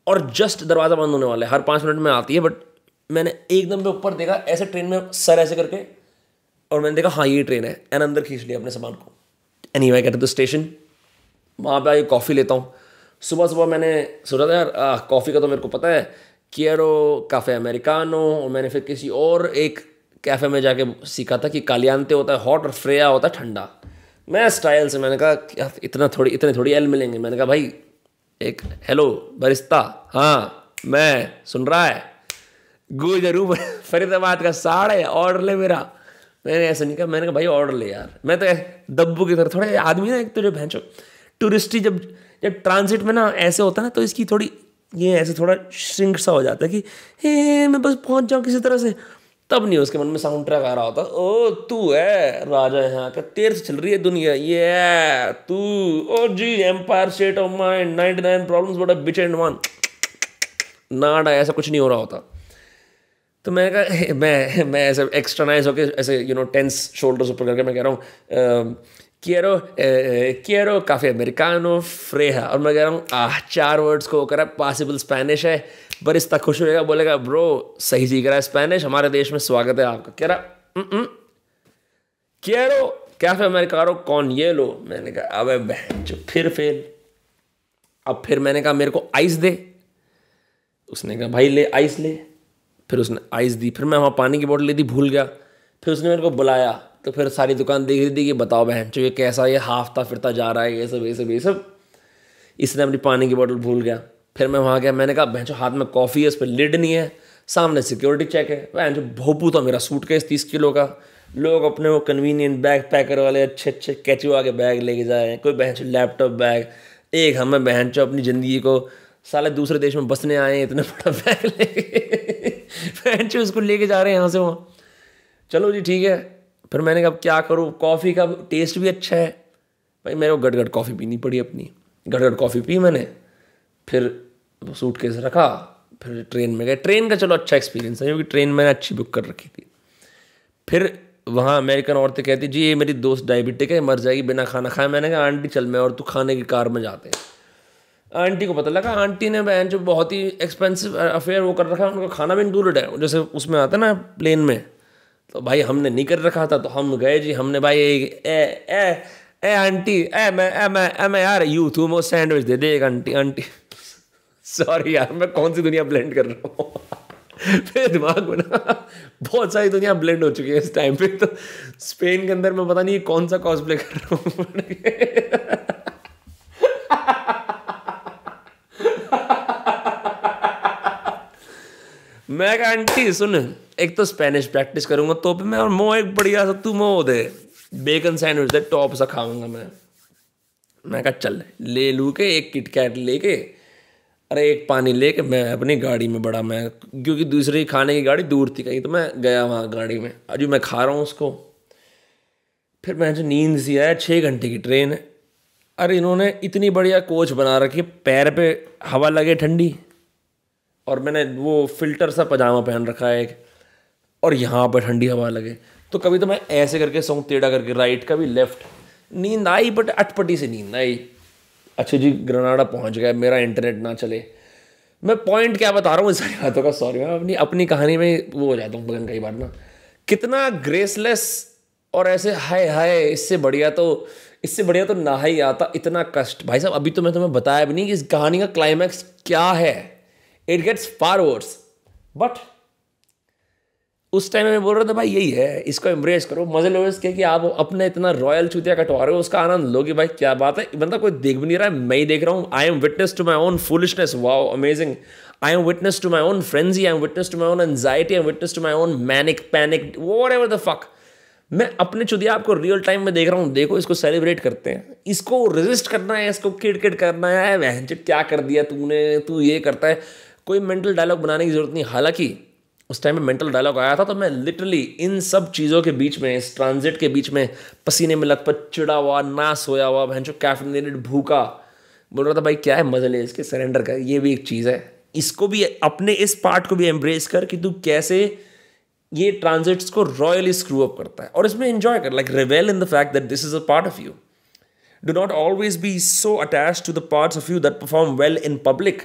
और जस्ट दरवाज़ा बंद होने वाला है, हर 5 मिनट में आती है, बट मैंने एकदम पे ऊपर देखा ऐसे ट्रेन में सर ऐसे करके, और मैंने देखा हाँ ये ट्रेन है, एंड अंदर खींच लिया अपने सामान को। Anyway get to the station, वहाँ पे आके कॉफ़ी लेता हूँ। सुबह सुबह मैंने सोचा था यार कॉफ़ी का तो मेरे को पता है, quiero कैफ़े अमेरिकानो, और मैंने फिर किसी और एक कैफ़े में जाके सीखा था कि कालियांते होता है हॉट और फ्रेया होता है ठंडा। मैं स्टाइल से मैंने कहा यार इतने थोड़ी एल मिलेंगे। मैंने कहा भाई एक हेलो बरिस्ता, हाँ मैं सुन रहा है, गुजरू फरीदाबाद का साढ़े ऑर्डर ले मेरा। मैंने ऐसा नहीं कहा, मैंने कहा भाई ऑर्डर ले यार। मैं तो दब्बू की तरह थोड़े आदमी ना, एक तो जो भैंचो टूरिस्टी जब ट्रांजिट में ना ऐसे होता है ना, तो इसकी थोड़ी ये ऐसे थोड़ा श्रिंक सा हो जाता है कि हे मैं बस पहुंच जाऊँ किसी तरह से। तब नहीं उसके मन में साउंड ट्रैक आ रहा होता, ओ तू है राजा यहाँ का, तेरे से चल रही है दुनिया, ये तू O G empire state of mind 99 problems but a bitch and one nada, ऐसा कुछ नहीं हो रहा होता। तो मैं कहा मैं ऐसे एक्स्ट्रा नाइस होके ऐसे टेंस शोल्डर्स ऊपर करके मैं कह रहा हूँ quiero कैफ़े अमेरिकानो फ्रेहा, और मैं कह रहा हूँ 4 वर्ड्स को करा पॉसिबल स्पेनिश है। बरिस्ता खुश होएगा, बोलेगा ब्रो सही सीख रहा है स्पेनिश, हमारे देश में स्वागत है आपका। कह रहा quiero कैफ़े अमेरिकानो कॉन येलो। मैंने कहा अबे बहन फिर फेल। अब फिर मैंने कहा मेरे को आइस दे। उसने कहा भाई ले आइस ले। फिर उसने आइस दी, फिर मैं वहाँ पानी की बोतल ली थी, भूल गया। फिर उसने मेरे को बुलाया, तो फिर सारी दुकान देख रही थी कि बताओ बहन ये कैसा, ये हाफता फिरता जा रहा है, ये सब। इसने अपनी पानी की बोतल भूल गया। फिर मैं वहाँ गया, मैंने कहा बहन हाथ में कॉफ़ी है, उस पर लिड नहीं है, सामने सिक्योरिटी चेक है। बहन भोपू था मेरा सूटकेस 30 किलो का। लोग अपने वो कन्वीनियंट बैग पैकर वाले अच्छे कैचुआ के बैग लेके जाए, कोई बहन लैपटॉप बैग, एक हमें बहन अपनी ज़िंदगी को साले दूसरे देश में बसने आए इतना बड़ा बैग लेके बहन उसको लेके जा रहे हैं यहाँ से वहाँ। चलो जी ठीक है। फिर मैंने कहा क्या करूँ, कॉफ़ी का टेस्ट भी अच्छा है भाई, मेरे को गट कॉफ़ी पीनी पड़ी अपनी। गट कॉफ़ी पी मैंने, फिर सूटकेस रखा, फिर ट्रेन में गए। ट्रेन का चलो अच्छा एक्सपीरियंस है क्योंकि ट्रेन मैंने अच्छी बुक कर रखी थी। फिर वहाँ अमेरिकन औरतें कहती जी ये मेरी दोस्त डायबिटिक है, मर जाएगी बिना खाना खाए। मैंने कहा आंटी चल मैं और तू खाने की कार में जाते हैं। आंटी को पता लगा, आंटी ने बहन जो बहुत ही एक्सपेंसिव अफेयर वो कर रखा है, उनका खाना भी इंक्लूडेड है, जैसे उसमें आता है ना प्लेन में। तो भाई हमने नहीं कर रखा था, तो हम गए जी, हमने भाई ए आंटी मैं यार यू तू मो सैंडविच दे दे एक आंटी सॉरी यार मैं कौन सी दुनिया ब्लेंड कर रहा हूँ मेरे दिमाग में ना बहुत सारी दुनिया ब्लेंड हो चुकी है इस टाइम पे। तो स्पेन के अंदर मैं पता नहीं कौन सा कॉस्प्ले कर रहा हूँ मैं कहा आंटी सुन, एक तो स्पेनिश प्रैक्टिस करूंगा तो मैं, और एक बढ़िया सा तू दे बेकन सैंडविच दे टॉप सा खाऊंगा मैं। मैं कहा चल ले लूँ के एक किटकैट लेके, अरे एक पानी लेके मैं अपनी गाड़ी में बढ़ा, मैं क्योंकि दूसरी खाने की गाड़ी दूर थी कहीं, तो मैं गया वहाँ गाड़ी में, अभी मैं खा रहा हूँ उसको। फिर मैं जो नींद सी आया, 6 घंटे की ट्रेन है। अरे इन्होंने इतनी बढ़िया कोच बना रखी है, पैर पे हवा लगे ठंडी, और मैंने वो फिल्टर सा पजामा पहन रखा है एक, और यहाँ पर ठंडी हवा लगे। तो कभी तो मैं ऐसे करके सोऊं, टेढ़ा करके राइट, कभी लेफ्ट। नींद आई बट अटपटी से नींद आई। अच्छा जी, ग्रनाडा पहुँच गया, मेरा इंटरनेट ना चले। मैं पॉइंट क्या बता रहा हूँ इस सारी बातों का, सॉरी, मैं अपनी अपनी कहानी में वो हो जाता हूँ बगन कई बार ना, कितना ग्रेसलेस और ऐसे हाय हाय, इससे बढ़िया तो ना ही आता, इतना कष्ट। भाई साहब अभी तो मैं तुम्हें बताया भी नहीं कि इस कहानी का क्लाइमैक्स क्या है। It gets far worse, but उस टाइम में बोल रहा था भाई यही है, इसको एम्ब्रेस करो, मजे लो इसके, कि आप अपने इतना रॉयल चूतिया कटवा रहे हो, उसका आनंद लो कि भाई क्या बात है, बंदा कोई देख भी नहीं रहा है, मैं ही देख रहा हूँ। I am witness to my own foolishness, wow amazing. I am witness to my own frenzy, I am witness to my own anxiety, I am witness to my own manic panic, whatever the fuck. मैं अपने चुदिया आपको real time में देख रहा हूँ, देखो इसको celebrate करते हैं, इसको रेजिस्ट करना है, इसको किट करना है, वह क्या कर दिया तूने, तू ये करता है। कोई मेंटल डायलॉग बनाने की जरूरत नहीं। हालांकि उस टाइम में मेंटल डायलॉग आया था, तो मैं लिटरली इन सब चीज़ों के बीच में, इस ट्रांजिट के बीच में, पसीने में लथपथ, चिड़ा हुआ, ना सोया हुआ, भैंचो कैफिनेटेड, भूखा, बोल रहा था भाई क्या है मजे ले इसके, सरेंडर कर, ये भी एक चीज़ है। इसको भी, अपने इस पार्ट को भी एम्ब्रेस कर कि तू कैसे ये ट्रांजिट्स को रॉयली स्क्रू अप करता है, और इसमें एंजॉय कर, like रिवेल in the fact that this is a part of you. Do not always be so attached to the parts of you that perform well in public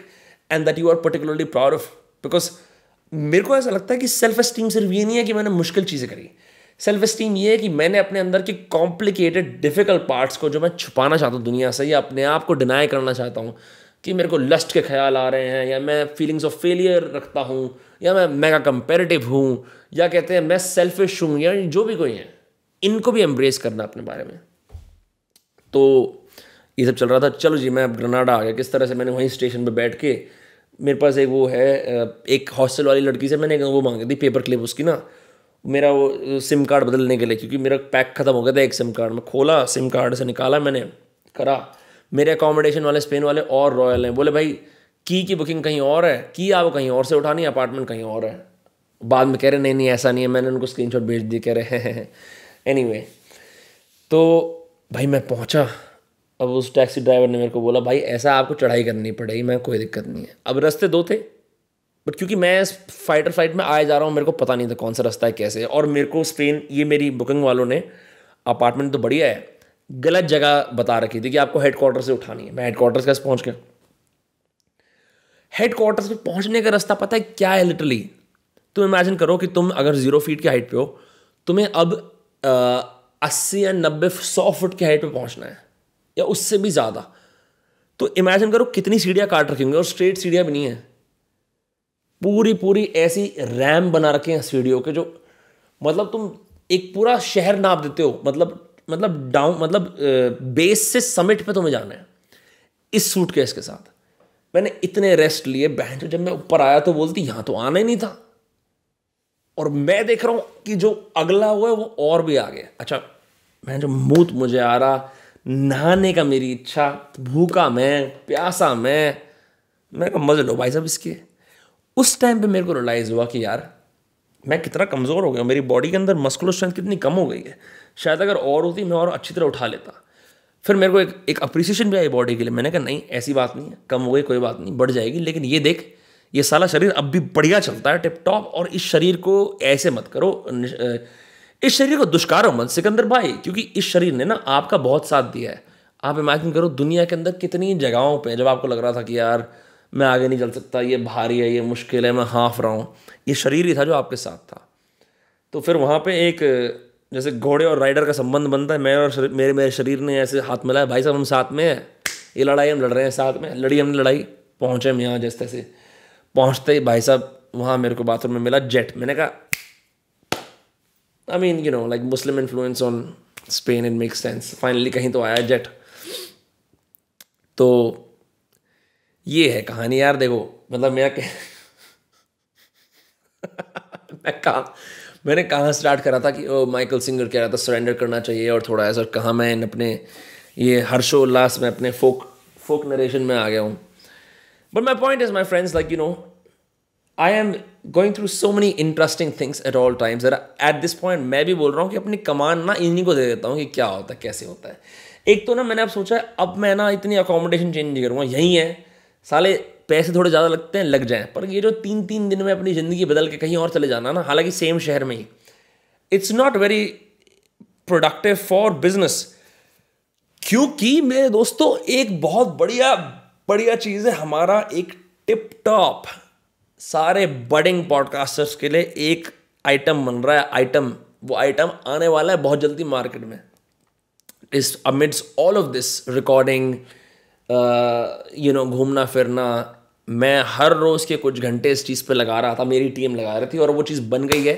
and that you are particularly proud of. Because मेरे को ऐसा लगता है कि self esteem सिर्फ ये नहीं है कि मैंने मुश्किल चीज़ें करी। सेल्फ एस्टीम ये है कि मैंने अपने अंदर की कॉम्प्लिकेटेड डिफिकल्ट पार्ट्स को, जो मैं छुपाना चाहता हूँ दुनिया से, या अपने आप को डिनाई करना चाहता हूँ, कि मेरे को लस्ट के ख्याल आ रहे हैं, या मैं फीलिंग्स ऑफ फेलियर रखता हूँ, या मैं मेगा कंपेरेटिव हूँ, या कहते हैं मैं सेल्फिश हूँ, या जो भी कोई है, इनको भी एम्ब्रेस करना अपने बारे में। तो ये सब चल रहा था। चलो जी, मैं अब ग्रनाडा आ गया। किस तरह से मैंने वहीं स्टेशन पे बैठ के, मेरे पास एक वो है, एक हॉस्टल वाली लड़की से मैंने वो मांगी थी पेपर क्लिप उसकी ना, मेरा वो सिम कार्ड बदलने के लिए, क्योंकि मेरा पैक ख़त्म हो गया था एक सिम कार्ड में। खोला, सिम कार्ड से निकाला मैंने, करा। मेरे अकोमोडेशन वाले, स्पेन वाले और रॉयल हैं, बोले भाई की बुकिंग कहीं और है, की आपको कहीं और से उठानी, अपार्टमेंट कहीं और है। बाद में कह रहे नहीं नहीं ऐसा नहीं है, मैंने उनको स्क्रीनशॉट भेज दिए, कह रहे हैं एनीवे। तो भाई मैं पहुंचा। अब उस टैक्सी ड्राइवर ने मेरे को बोला भाई ऐसा आपको चढ़ाई करनी पड़ेगी। मैं कोई दिक्कत नहीं है। अब रास्ते दो थे, बट क्योंकि मैं फाइटर फ्लाइट में आए जा रहा हूँ, मेरे को पता नहीं था कौन सा रास्ता है कैसे है। और मेरे को स्पेन, ये मेरी बुकिंग वालों ने, अपार्टमेंट तो बढ़िया है, गलत जगह बता रखी थी कि आपको हेडक्वार्टर से उठानी है। मैं हेडक्वार्टर्स कैसे पहुँच गया। हेडक्वार्टर्स पे पहुँचने का रास्ता पता है क्या है लिटरली। तुम इमेजिन करो कि तुम अगर 0 फीट की हाइट पे हो, तुम्हें अब 80 या 90 100 फुट की हाइट पे पहुंचना है, या उससे भी ज़्यादा। तो इमेजिन करो कितनी सीढ़ियाँ काट रखी होंगी, और स्ट्रेट सीढ़ियाँ भी नहीं है, पूरी पूरी ऐसी रैम बना रखे हैं सीढ़ियों के, जो मतलब तुम एक पूरा शहर नाप देते हो। मतलब डाउन, मतलब बेस से समिट पे तुम्हें जाना है इस सूटकेस के साथ। मैंने इतने रेस्ट लिए, बहन, जब मैं ऊपर आया तो बोलती यहाँ तो आना ही नहीं था। और मैं देख रहा हूं कि जो अगला हुआ है वो और भी आगे। अच्छा, मैं जो मूत मुझे आ रहा, नहाने का मेरी इच्छा, भूखा मैं, प्यासा मैं कहा मजे लो भाई साहब इसके। उस टाइम पे मेरे को रियलाइज़ हुआ कि यार मैं कितना कमज़ोर हो गया, मेरी बॉडी के अंदर मस्कुलर स्ट्रेंथ कितनी कम हो गई है। शायद अगर और होती मैं और अच्छी तरह उठा लेता। फिर मेरे को एक अप्रिसिएशन भी आई बॉडी के लिए। मैंने कहा नहीं ऐसी बात नहीं है, कम हो गई कोई बात नहीं, बढ़ जाएगी, लेकिन ये देख ये साला शरीर अब भी बढ़िया चलता है, टिप टॉप। और इस शरीर को ऐसे मत करो, इस शरीर को दुष्कारो मत सिकंदर भाई, क्योंकि इस शरीर ने ना आपका बहुत साथ दिया है। आप इमेजिन करो दुनिया के अंदर कितनी जगहों पे जब आपको लग रहा था कि यार मैं आगे नहीं चल सकता, ये भारी है, ये मुश्किल है, मैं हाँफ रहा हूँ, ये शरीर ही था जो आपके साथ था। तो फिर वहाँ पे एक, जैसे घोड़े और राइडर का संबंध बनता है, मैं और मेरे शरीर ने ऐसे हाथ मिलाया, भाई साहब हम साथ में हैं, ये लड़ाई हम लड़ रहे हैं साथ में, लड़ी हमने लड़ाई, पहुँचे हम यहाँ। जैसे तैसे पहुँचते ही भाई साहब वहाँ मेरे को बाथरूम में मिला जेट। मैंने कहा I mean like Muslim influence on Spain, it makes sense, finally कहीं तो आया जेट। तो ये है कहानी यार। देखो मतलब मैंने कहाँ स्टार्ट करा था कि माइकल सिंगर कह रहा था सरेंडर करना चाहिए, और थोड़ा ऐसा कहाँ मैं अपने ये हर्षोल्लास में अपने फोक नरेशन में आ गया हूँ. But my point is my friends, like I am going through so many interesting things at all times. At this point मैं भी बोल रहा हूँ कि अपनी कमान ना इन्हीं को दे देता हूँ कि क्या होता है, कैसे होता है. एक तो ना मैंने अब सोचा है, अब मैं ना इतनी अकोमोडेशन चेंज नहीं करूँगा, यहीं है साले, पैसे थोड़े ज़्यादा लगते हैं लग जाएं, पर ये जो 3-3 दिन में अपनी ज़िंदगी बदल के कहीं और चले जाना ना, हालांकि सेम शहर में ही, it's not very productive for business. क्योंकि मेरे दोस्तों एक बहुत बढ़िया बढ़िया चीज़ है, हमारा एक टिप टॉप सारे बडिंग पॉडकास्टर्स के लिए एक आइटम बन रहा है. वो आइटम आने वाला है बहुत जल्दी मार्केट में. इस amidst all of this recording, घूमना फिरना, मैं हर रोज़ के कुछ घंटे इस चीज़ पे लगा रहा था, मेरी टीम लगा रही थी, और वो चीज़ बन गई है.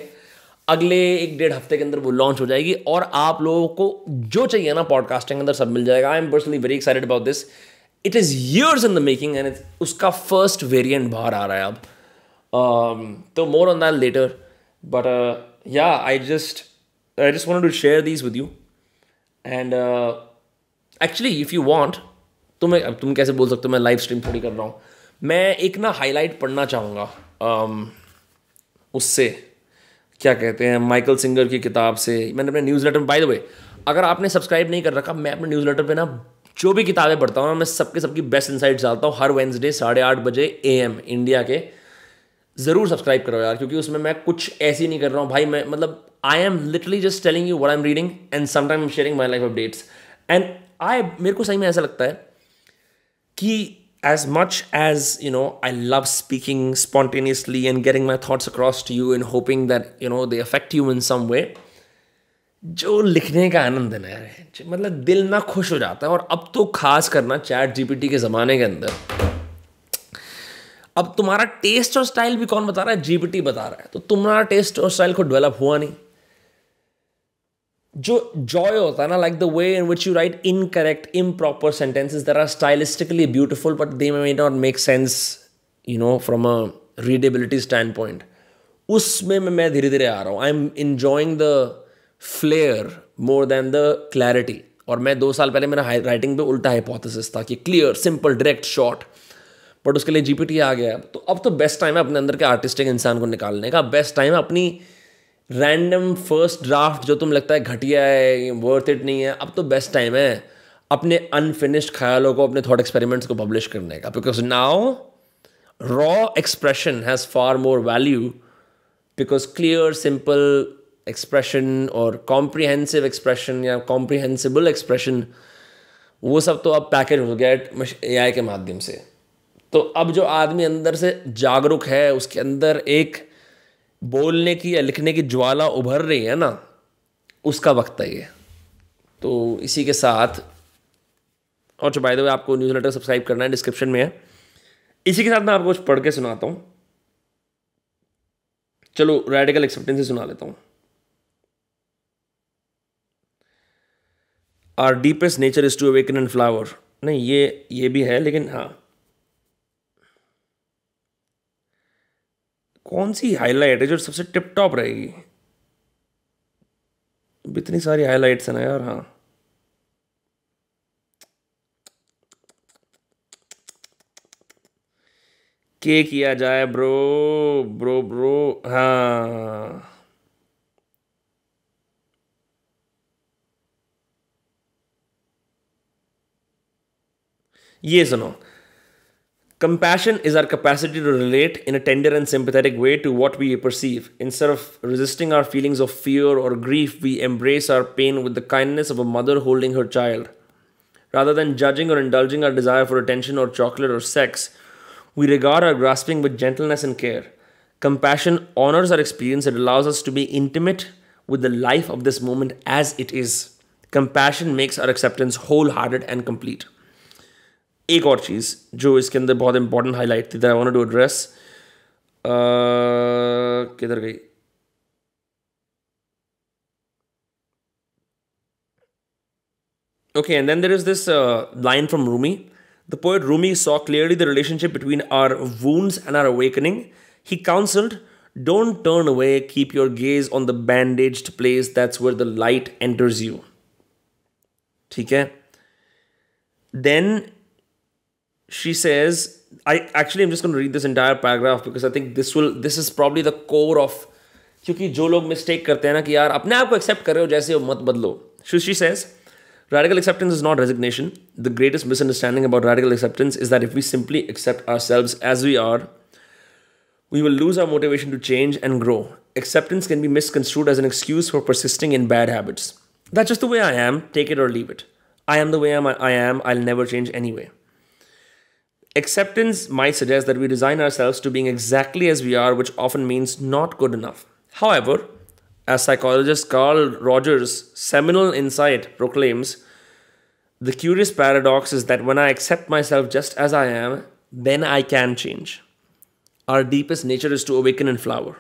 अगले 1-1.5 हफ्ते के अंदर वो लॉन्च हो जाएगी, और आप लोगों को जो चाहिए ना पॉडकास्टिंग के अंदर सब मिल जाएगा. I am personally very excited about this. It is years in the making, and उसका फर्स्ट वेरिएंट बाहर आ रहा है अब. So more on that later, but yeah, I just wanted to share these with you, and actually if you want, तुम कैसे बोल सकते हो मैं लाइव स्ट्रीम थोड़ी कर रहा हूँ. मैं एक ना हाईलाइट पढ़ना चाहूँगा उससे, क्या कहते हैं, माइकल सिंगर की किताब से. मैंने अपने न्यूज़लेटर में, बाय द वे अगर आपने सब्सक्राइब नहीं कर रखा, मैं अपने न्यूज़लेटर पे ना जो भी किताबें पढ़ता हूँ, मैं सबकी बेस्ट इंसाइट्स डालता हूँ हर वेडनेसडे 8:30 बजे AM इंडिया के. ज़रूर सब्सक्राइब करो यार, क्योंकि उसमें मैं कुछ ऐसी नहीं कर रहा हूँ भाई. मैं मतलब I am literally just telling you what I am reading, and sometime I am sharing my life updates. And मेरे को सही में ऐसा लगता है कि as much as I love speaking spontaneously and getting my thoughts across to you and hoping that they affect you in some way, जो लिखने का आनंद है ना यार, मतलब दिल ना खुश हो जाता है. और अब तो खास करना चैट जीपीटी के ज़माने के अंदर, अब तुम्हारा टेस्ट और स्टाइल भी कौन बता रहा है? जीपीटी बता रहा है. तो तुम्हारा टेस्ट और स्टाइल को डेवलप हुआ नहीं. जो जॉय होता है ना, like the way in which you write incorrect improper sentences that are stylistically beautiful but they may not make sense from a readability stand point, उसमें मैं धीरे धीरे आ रहा हूँ. I am enjoying the flair more than the clarity. और मैं 2 साल पहले मेरा राइटिंग पे उल्टा हाइपोथेसिस था कि clear, simple, direct, short, but उसके लिए जीपीटी आ गया. तो अब तो बेस्ट टाइम है अपने अंदर के आर्टिस्टिक इंसान को निकालने का. बेस्ट टाइम है अपनी रैंडम फर्स्ट ड्राफ्ट जो तुम लगता है घटिया है, वर्थ इट नहीं है, अब तो बेस्ट टाइम है अपने अनफिनिश्ड ख्यालों को, अपने थॉट एक्सपेरिमेंट्स को पब्लिश करने का. Because now raw expression has far more value, because clear, simple expression और कॉम्प्रिहेंसिव एक्सप्रेशन या कॉम्प्रिहेंसिबल एक्सप्रेशन, वो सब तो अब पैकेज हो गया AI के माध्यम से. तो अब जो आदमी अंदर से जागरूक है, उसके अंदर एक बोलने की या लिखने की ज्वाला उभर रही है ना, उसका वक्त है ये. तो इसी के साथ, और जो बाय द वे आपको न्यूज़लेटर सब्सक्राइब करना है, डिस्क्रिप्शन में है. इसी के साथ मैं आपको कुछ पढ़ के सुनाता हूँ. चलो रेडिकल एक्सेप्टेंस सुना लेता हूँ. Our deepest nature is to awaken and flower. नहीं, ये भी है, लेकिन हाँ, कौन सी हाईलाइट है जो सबसे टिप टॉप रहेगी? इतनी सारी हाईलाइट्स है ना यार. हाँ, के किया जाए ब्रो ब्रो ब्रो. हाँ, ये सुनो. Compassion is our capacity to relate in a tender and sympathetic way to what we perceive. Instead of resisting our feelings of fear or grief, we embrace our pain with the kindness of a mother holding her child. Rather than judging or indulging our desire for attention or chocolate or sex, we regard our grasping with gentleness and care. Compassion honors our experience and allows us to be intimate with the life of this moment as it is. Compassion makes our acceptance wholehearted and complete. एक और चीज़ जो इसके अंदर बहुत important highlight थी, that I wanted to address, किधर गई? Okay, and then there is this line from Rumi. The poet Rumi saw clearly the relationship between our wounds and our awakening. He counseled, don't turn away, keep your gaze on the bandaged place, that's where the light enters you. ठीक है? then she says, I'm just going to read this entire paragraph because I think this is probably the core of, क्योंकि जो लोग mistake करते हैं ना कि यार अपने आप को एक्सेप्ट कर रहे हो जैसे हो, मत बदलो. She says, radical acceptance is not resignation. The greatest misunderstanding about radical acceptance is that if we simply accept ourselves as we are, we will lose our motivation to change and grow. Acceptance can be misconstrued as an excuse for persisting in bad habits. That's just the way I am, take it or leave it. I am the way I am, I'll never change anyway. Acceptance might suggest that we resign ourselves to being exactly as we are, which often means not good enough. However, as psychologist Carl Rogers' seminal insight proclaims, the curious paradox is that when I accept myself just as I am, then I can change. Our deepest nature is to awaken and flower.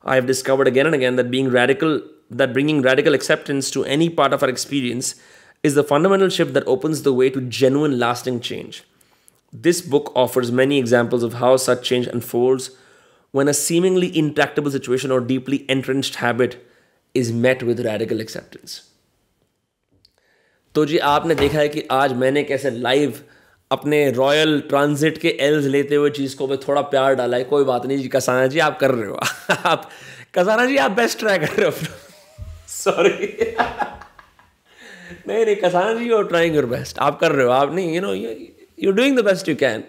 I have discovered again and again that bringing radical acceptance to any part of our experience is the fundamental shift that opens the way to genuine lasting change. This book offers many examples of how such change unfolds when a seemingly intractable situation or deeply entrenched habit is met with radical acceptance. तो जी आपने देखा है कि आज मैंने कैसे live अपने royal transit के एल्स लेते हुए चीज़ को थोड़ा प्यार डाला है. कोई बात नहीं जी, कसाना जी आप कर रहे हो. आप कसाना जी आप बेस्ट ट्राई कर रहे हो. सॉरी. नहीं Kasana ji, you are trying your best. आप कर रहे हो, आप नहीं, you're doing the best you can.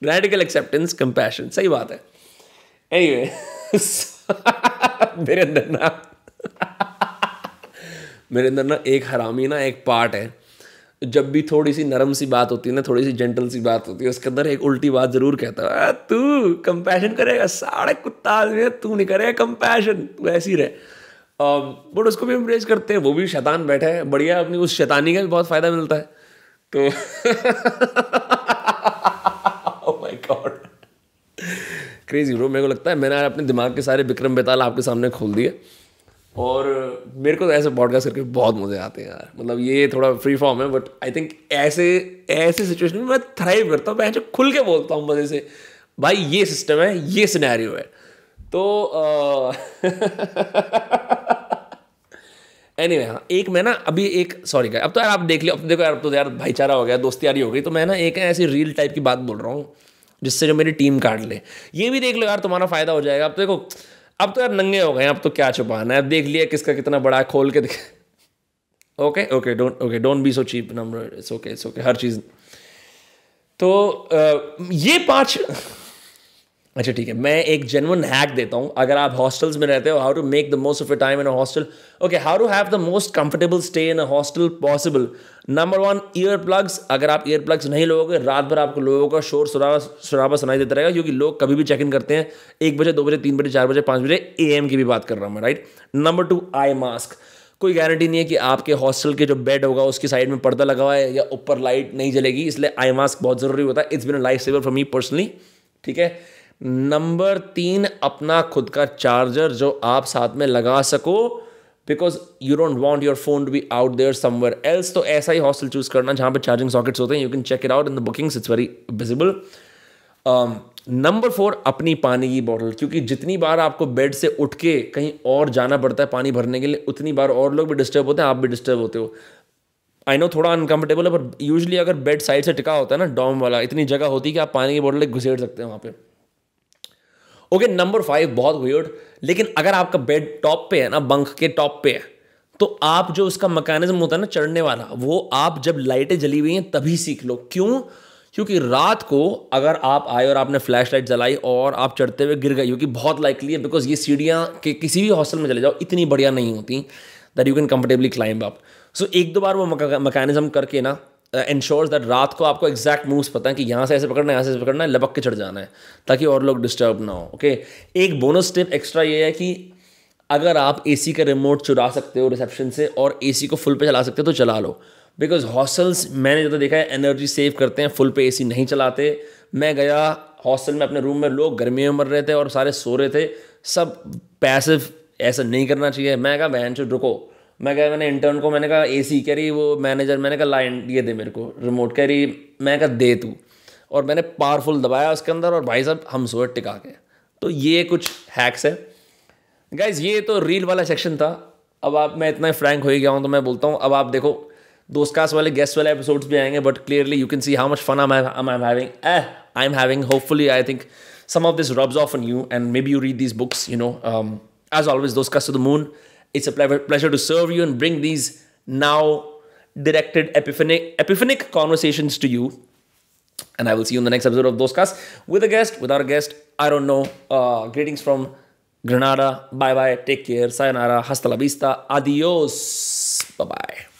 Radical acceptance, compassion. सही बात है. Anyway, मेरे अंदर ना एक हरामी ना एक पार्ट है. जब भी थोड़ी सी नरम सी बात होती है ना, थोड़ी सी जेंटल सी बात होती है, उसके अंदर एक उल्टी बात जरूर कहता है, तू कंपैशन करेगा, साढ़े कुत्ता आदमी है, तू नहीं करेगा कंपैशन, तू ऐसी रहे. बट उसको भी एम्ब्रेस करते हैं, वो भी शैतान बैठा है बढ़िया, अपनी उस शैतानी का भी बहुत फ़ायदा मिलता है. तो oh my God, crazy bro. मेरे को लगता है मैंने अपने दिमाग के सारे विक्रम बेताल आपके सामने खोल दिए. और मेरे को ऐसे पॉडकास्ट करके बहुत मज़े आते हैं यार. मतलब ये थोड़ा फ्री फॉर्म है, बट आई थिंक ऐसे सिचुएशन में मैं थ्राइव करता हूँ. मैं जो खुल के बोलता हूँ मज़े से, भाई ये सिस्टम है, ये सिनेरियो है. तो एनीवे हाँ, एक मैं ना अभी एक सॉरी का, अब तो यार आप देख लियो, अब देखो यार, अब तो यार भाईचारा हो गया, दोस्ती यारी हो गई. तो मैं ना एक ऐसी रील टाइप की बात बोल रहा हूँ जिससे जो मेरी टीम काट ले. ये भी देख लो यार, तुम्हारा फ़ायदा हो जाएगा. अब तो देखो, अब तो यार नंगे हो गए, अब तो क्या छुपाना है. अब देख लिया किसका कितना बड़ा है, खोल के देख. Okay don't be so cheap number. It's okay हर चीज़. तो ये 5 अच्छा ठीक है, मैं एक जेन्युइन हैक देता हूँ. अगर आप हॉस्टल्स में रहते हो, how to make the most of your time in a hostel. Okay, how to have the most comfortable stay in a hostel possible. Number 1, ear plugs. अगर आप ईयर प्लग्स नहीं लोगे, रात भर आपको लोगों का शोर शराबा सुनाई देता रहेगा, क्योंकि लोग कभी भी चेक इन करते हैं. 1 बजे, 2 बजे, 3 बजे, 4 बजे, 5 बजे AM की भी बात कर रहा हूँ मैं, राइट. Number 2, eye mask. कोई गारंटी नहीं है कि आपके हॉस्टल के जो बेड होगा उसकी साइड में पर्दा लगा हुआ है या ऊपर लाइट नहीं जलेगी, इसलिए आई मास्क बहुत ज़रूरी होता है. It's been a life saver for me personally. ठीक है. नंबर 3, अपना खुद का चार्जर जो आप साथ में लगा सको, because you don't want your phone to be out there somewhere else. तो ऐसा ही हॉस्टल चूज करना जहाँ पे चार्जिंग सॉकेट्स होते हैं. You can check it out in the bookings, it's very visible. Number 4, अपनी पानी की बॉटल. क्योंकि जितनी बार आपको बेड से उठ के कहीं और जाना पड़ता है पानी भरने के लिए, उतनी बार और लोग भी डिस्टर्ब होते हैं, आप भी डिस्टर्ब होते हो. आई नो थोड़ा अनकंफर्टेबल है, पर यूजली अगर बेड साइड से टिका होता है ना, डॉर्म वाला, इतनी जगह होती है कि आप पानी की बॉटल घुसेड़ सकते हैं वहाँ पे. ओके, नंबर 5 बहुत वियर्ड, लेकिन अगर आपका बेड टॉप पे है ना, बंक के टॉप पे है, तो आप जो उसका मैकेनिज्म होता है ना चढ़ने वाला, वो आप जब लाइटें जली हुई हैं तभी सीख लो. क्यों? क्योंकि रात को अगर आप आए और आपने फ्लैश लाइट जलाई और आप चढ़ते हुए गिर गए, क्योंकि बहुत लाइकली है, बिकॉज ये सीढ़ियाँ के किसी भी हॉस्टल में चले जाओ इतनी बढ़िया नहीं होती that you can comfortably climb up. So 1-2 बार वो मैकेनिज्म करके ना इंश्योर्स दैट रात को आपको एग्जैक्ट मूव्स पता है कि यहाँ से ऐसे पकड़ना है, यहाँ से ऐसे पकड़ना है, लपक के चढ़ जाना है, ताकि और लोग डिस्टर्ब ना हो. ओके, एक बोनस टिप एक्स्ट्रा ये है कि अगर आप AC का रिमोट चुरा सकते हो रिसेप्शन से और AC को फुल पे चला सकते हो तो चला लो. बिकॉज हॉस्टल्स मैंने जो देखा है एनर्जी सेव करते हैं, फुल पे AC नहीं चलाते. मैं गया हॉस्टल में, अपने रूम में लोग गर्मी में मर रहे थे और सारे सो रहे थे, सब पैसिव. ऐसा नहीं करना चाहिए. मैं कहा बहन चो रुको, मैं कहा, मैंने इंटर्न को मैंने कहा AC कह रही, वो मैनेजर, मैंने कहा लाइन ये दे मेरे को, रिमोट कह रही, मैं कहा दे तू, और मैंने पावरफुल दबाया उसके अंदर और भाई साहब हम सोए टिका के. तो ये कुछ हैक्स है गाइज. ये तो रील वाला सेक्शन था. अब आप, मैं इतना फ्रैंक हो ही गया हूँ तो मैं बोलता हूँ, अब आप देखो दोस्तकास्ट वाले गेस्ट वाले एपिसोड्स भी आएंगे, but clearly you can see how much fun I am having. Hopefully I think some of this rubs off on you and maybe you read these books, you know. As always, those Cuts to the Moon, it's a pleasure to serve you and bring these now directed epiphanic conversations to you. And I will see you in the next episode of those Cuts with a guest, without a guest, I don't know. Greetings from Granada. Bye bye, take care, sayonara, hasta la vista, adios, bye bye.